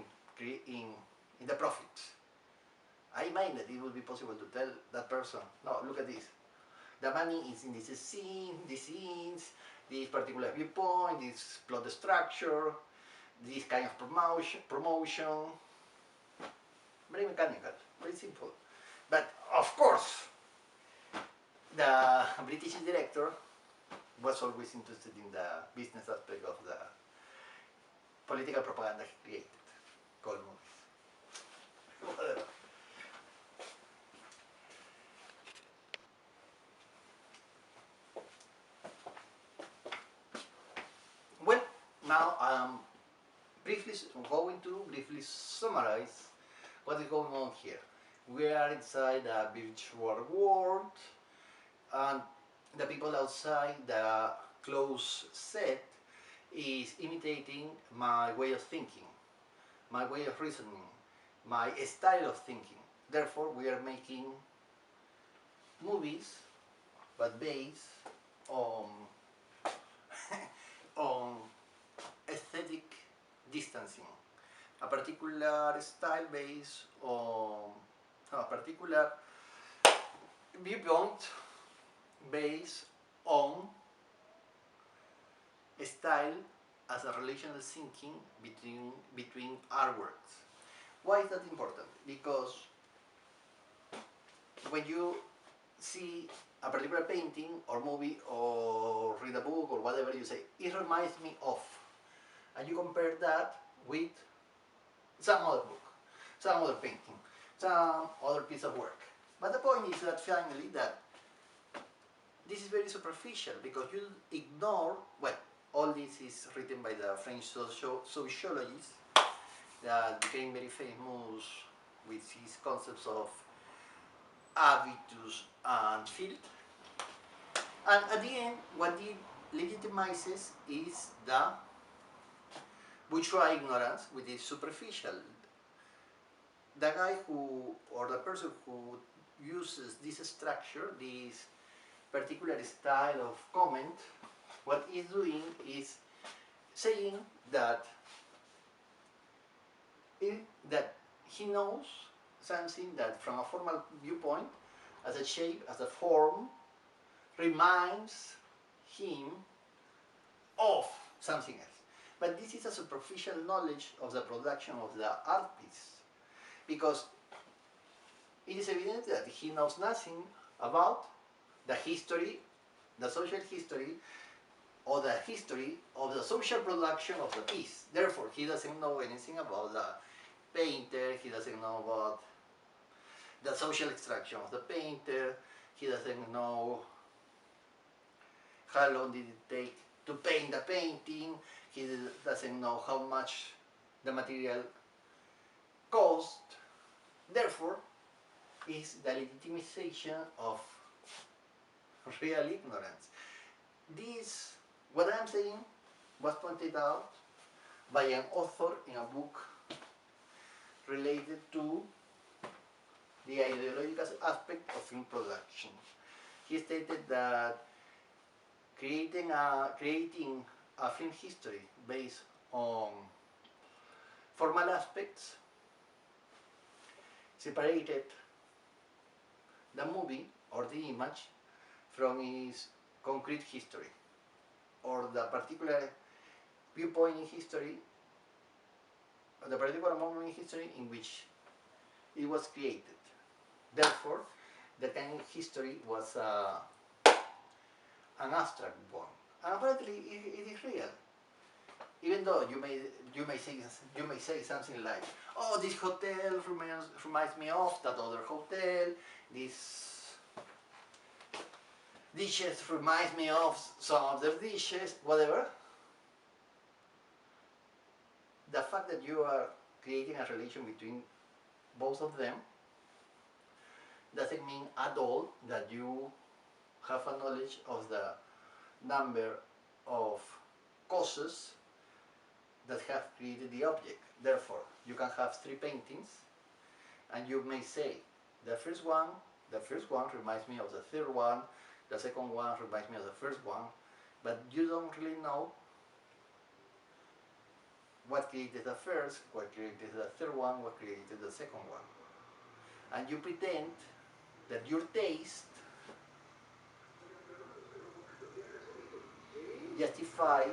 in the profits. I mind that it would be possible to tell that person, no, look at this. The money is in this scene, these scenes, this particular viewpoint, this plot structure, this kind of promotion. Very mechanical, very simple. But of course, the British director was always interested in the business aspect of the political propaganda he created, called movies. Whatever. Well, now I'm going to briefly summarize what is going on here. We are inside a virtual world, and the people outside the closed set is imitating my way of thinking, my way of reasoning, my style of thinking. Therefore, we are making movies, but based on on aesthetic distancing, a particular style based on a particular viewpoint based on style as a relational thinking between artworks. Why is that important? Because when you see a particular painting or movie or read a book or whatever, you say, it reminds me of, and you compare that with some other book, some other painting, some other piece of work. But the point is that finally that this is very superficial because you ignore, well, all this is written by the French sociologist that became very famous with his concepts of habitus and field. And at the end, what it legitimizes is the bourgeois ignorance, which is superficial. The guy who, or the person who uses this structure, this particular style of comment, what he's doing is saying that he knows something that from a formal viewpoint, as a shape, as a form, reminds him of something else. But this is a superficial knowledge of the production of the art piece, because it is evident that he knows nothing about the history, the social history, or the history of the social production of the piece. Therefore, he doesn't know anything about the painter, he doesn't know about the social extraction of the painter, he doesn't know how long did it take to paint the painting, he doesn't know how much the material cost. Therefore, is the legitimization of real ignorance. This, what I'm saying, was pointed out by an author in a book related to the ideological aspect of film production. He stated that creating a film history based on formal aspects separated the movie or the image from its concrete history, or the particular viewpoint in history, or the particular moment in history in which it was created. Therefore, the kind of history was an abstract one, and apparently it is real. Even though you may say something like, "Oh, this hotel reminds me of that other hotel. This dishes reminds me of some of the dishes," whatever. The fact that you are creating a relation between both of them doesn't mean at all that you have a knowledge of the number of causes that have created the object. Therefore, you can have 3 paintings, and you may say, the first one reminds me of the third one, the second one reminds me of the first one, but you don't really know what created the first, what created the third one, what created the second one. And you pretend that your taste justifies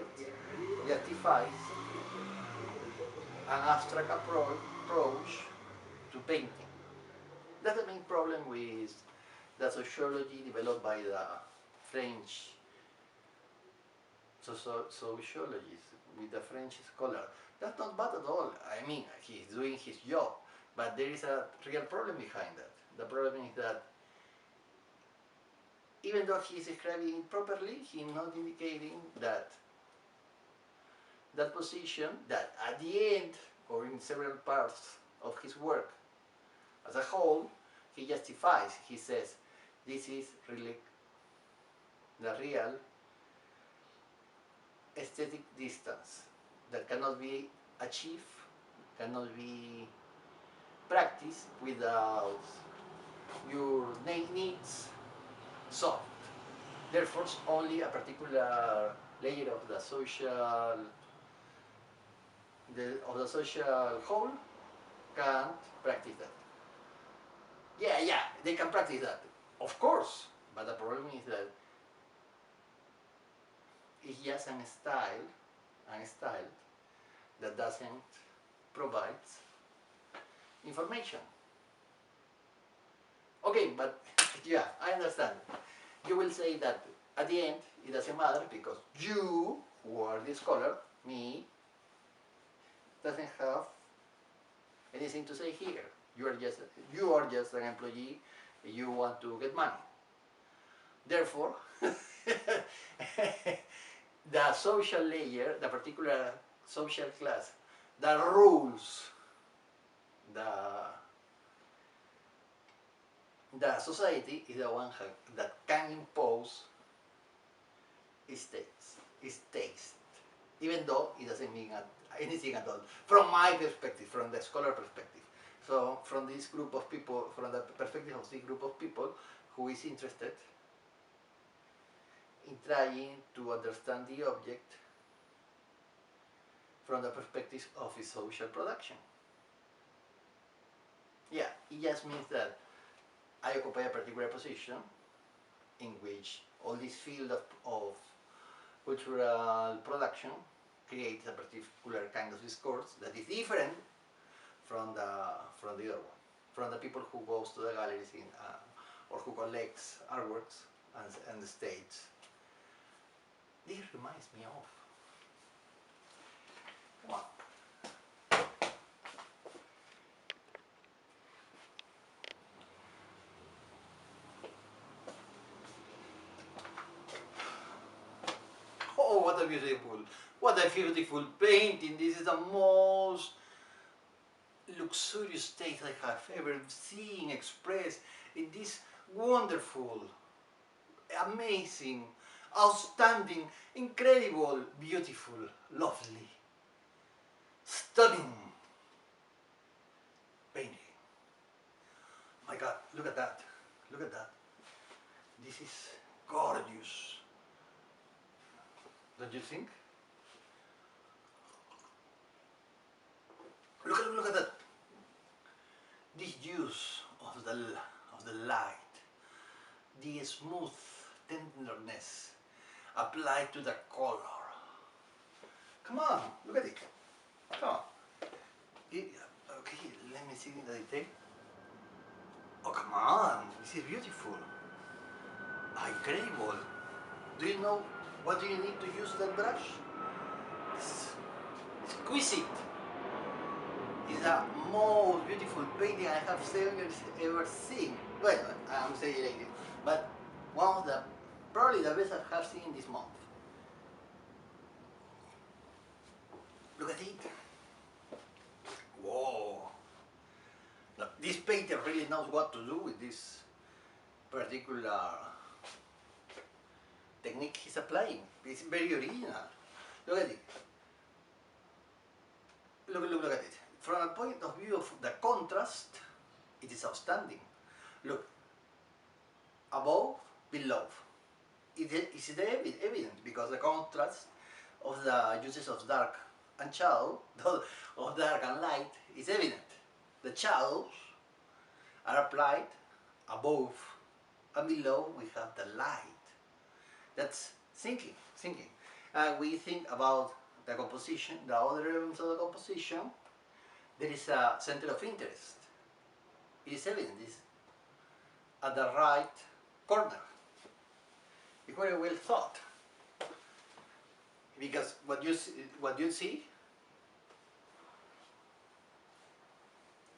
an abstract approach to painting. That's the main problem with the sociology developed by the French sociologist, with the French scholar. That's not bad at all. I mean, he's doing his job, but there is a real problem behind that. The problem is that even though he's describing it properly, he's not indicating that that position, that at the end, or in several parts of his work as a whole, he justifies. He says, this is really the real aesthetic distance that cannot be achieved, cannot be practiced without your needs solved. Therefore, only a particular layer of the social whole can't practice that. Yeah, they can practice that, of course, but the problem is that is just a style that doesn't provide information. Okay, but yeah, I understand. You will say that at the end it doesn't matter because you, who are the scholar, me, doesn't have anything to say here. You are just an employee. You want to get money. Therefore, the social layer, the particular social class, the rules, the society is the one that can impose its taste, even though it doesn't mean anything at all. From my perspective, from the scholar perspective. So from this group of people, from the perspective of this group of people who is interested in trying to understand the object from the perspective of its social production. Yeah, it just means that I occupy a particular position in which all this field of cultural production creates a particular kind of discourse that is different from the other one, from the people who goes to the galleries or who collects artworks and the stage. This reminds me of what? Oh, what a beautiful painting! This is the most luxurious taste I have ever seen expressed in this wonderful, amazing, outstanding, incredible, beautiful, lovely, stunning painting. My God, look at that. Look at that. This is gorgeous. Don't you think? Look at that. This use of the light, the smooth tenderness applied to the color. Come on, look at it. Come on. Okay, let me see the detail. Oh, come on, this is beautiful. Incredible. Do you know what do you need to use that brush? It's exquisite. It's the most beautiful painting I have ever seen. Well, I'm exaggerating, but one of the, probably the best I have seen this month. Look at it. Whoa. Now, this painter really knows what to do with this particular technique he's applying. It's very original. Look at it. Look at it. From a point of view of the contrast, it is outstanding. Look, above, below. It's evident because the contrast of the uses of dark and shadow, of dark and light, is evident. The shadows are applied above, and below we have the light. That's thinking. We think about the composition, the other elements of the composition. There is a center of interest. It is evident. It's at the right corner. It's very well thought. Because what you see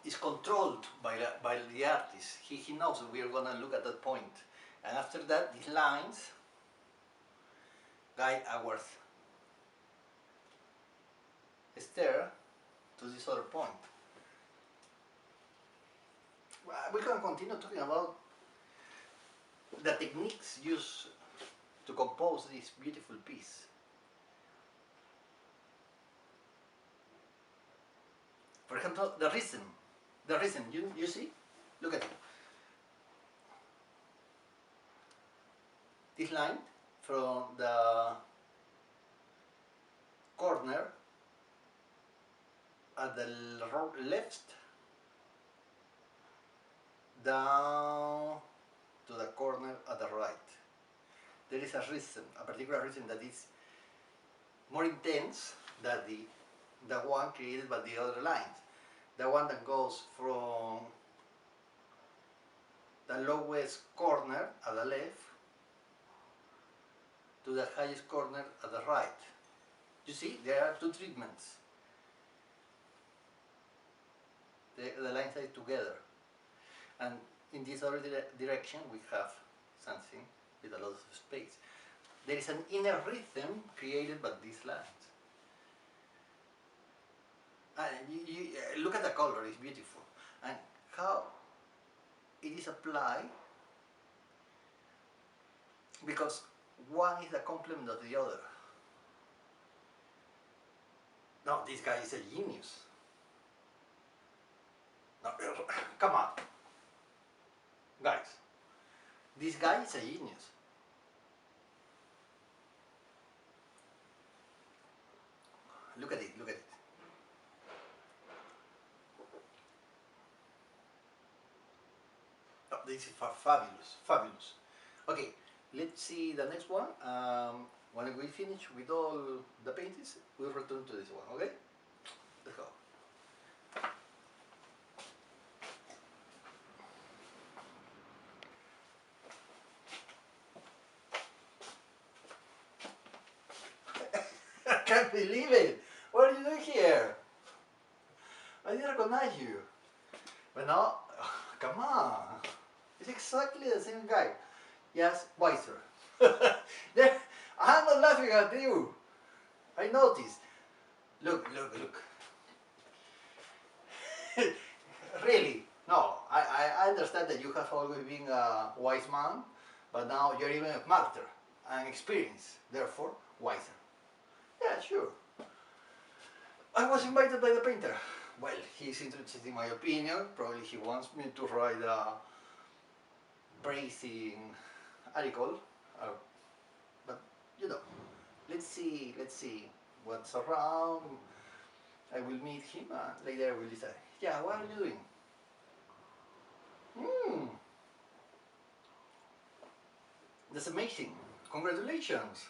is controlled by the artist. He knows we are going to look at that point. And after that, these lines guide our stare to this other point. We can continue talking about the techniques used to compose this beautiful piece. For example, the rhythm, you see? Look at it. This line from the corner at the left down to the corner at the right. There is a rhythm, a particular rhythm that is more intense than the one created by the other lines. The one that goes from the lowest corner at the left to the highest corner at the right. You see, there are two treatments. The lines are together. And in this other direction, we have something with a lot of space. There is an inner rhythm created by these lines. And you look at the color, it's beautiful. And how it is applied, because one is the complement of the other. No, this guy is a genius. No, come on. Guys, this guy is a genius. Look at it, look at it. Oh, this is fabulous, fabulous. Okay, let's see the next one. When we finish with all the paintings, we'll return to this one, okay? Let's go. I can't believe it! What are you doing here? I didn't recognize you. But now, come on. It's exactly the same guy. Yes, wiser. There, I'm not laughing at you. I noticed. Look, look, look. Really, no, I understand that you have always been a wise man, but now you're even smarter and experienced, therefore wiser. Yeah, sure. I was invited by the painter. Well, he's interested in my opinion. Probably he wants me to write a praising article. But you know, let's see what's around. I will meet him and later I will decide. Yeah, what are you doing? That's amazing. Congratulations.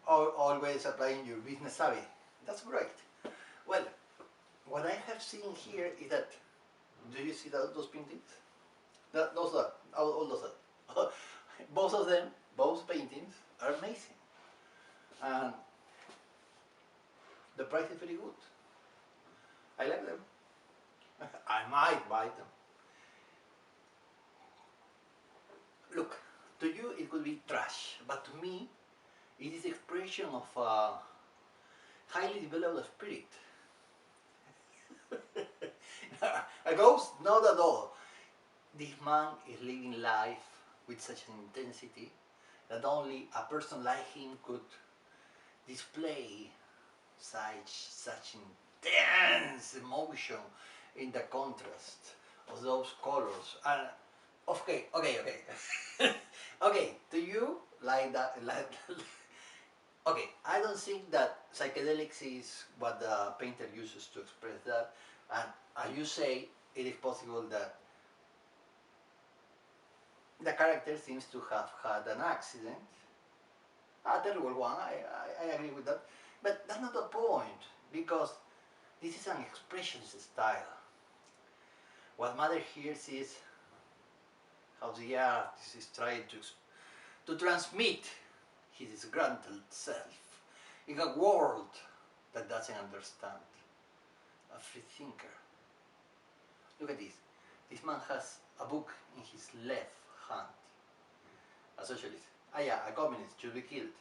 Always applying your business savvy. That's great. Well, what I have seen here is that, do you see those paintings? Those are, all those are. Both of them, both paintings are amazing. And the price is very good. I like them. I might buy them. Look, to you it could be trash, but to me it is the expression of a highly developed spirit. A ghost? Not at all. This man is living life with such an intensity that only a person like him could display such intense emotion in the contrast of those colors. And okay, okay, to you, like that, okay, I don't think that psychedelics is what the painter uses to express that, and as you say, it is possible that the character seems to have had an accident, a terrible one, I agree with that, but that's not the point, because this is an expressionist style. What matters here is how the artist is trying to transmit his disgruntled self in a world that doesn't understand. A free thinker. Look at this. This man has a book in his left hand. A socialist. Ah yeah, a communist should be killed.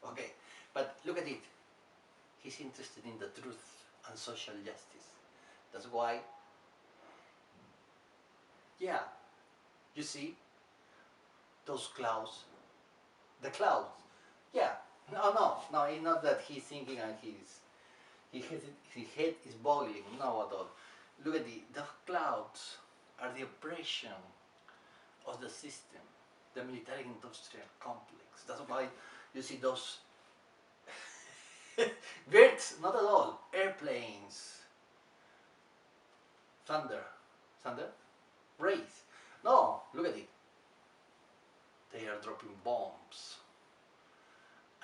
Okay, but look at it. He's interested in the truth and social justice. That's why, yeah, you see those clouds, the clouds. Yeah, no, it's not that he's thinking and his head is boiling, no at all. Look at the clouds are the oppression of the system, the military-industrial complex. That's why you see those birds, not at all, airplanes, thunder, rays. No, look at it. They are dropping bombs.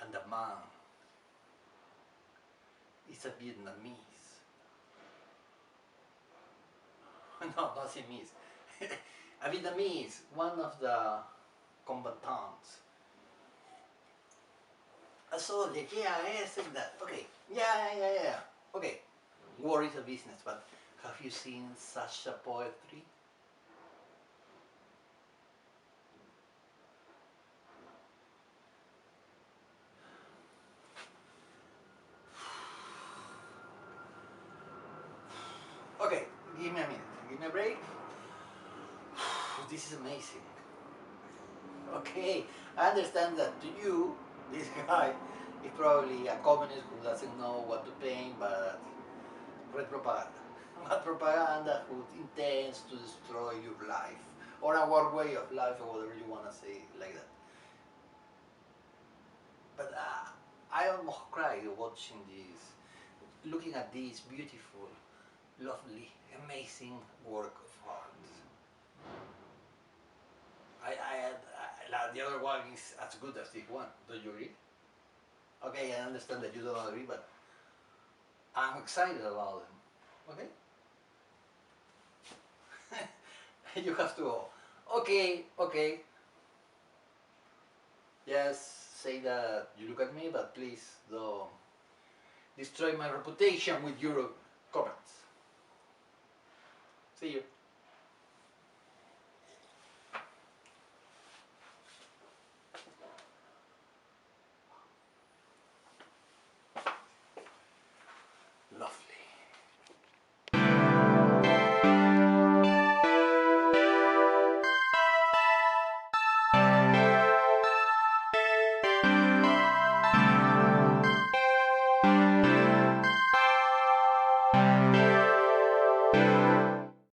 and the man is a Vietnamese. No, not Vietnamese. A Vietnamese, one of the combatants. A soldier, yeah, yes, like that. Okay, yeah. Okay, war is a business, but have you seen such a poetry? Okay, give me a minute, give me a break. This is amazing. Okay, I understand that to you, this guy is probably a communist who doesn't know what to paint, but read propaganda. But propaganda who intends to destroy your life, or our way of life, or whatever you want to say, like that. But I almost cried watching this, looking at this beautiful, lovely, amazing work of art. The other one is as good as this one. Don't you agree? Okay, I understand that you don't agree, but I'm excited about them. Okay? You have to go. Okay. Just say that you look at me, but please don't destroy my reputation with your comments. See you.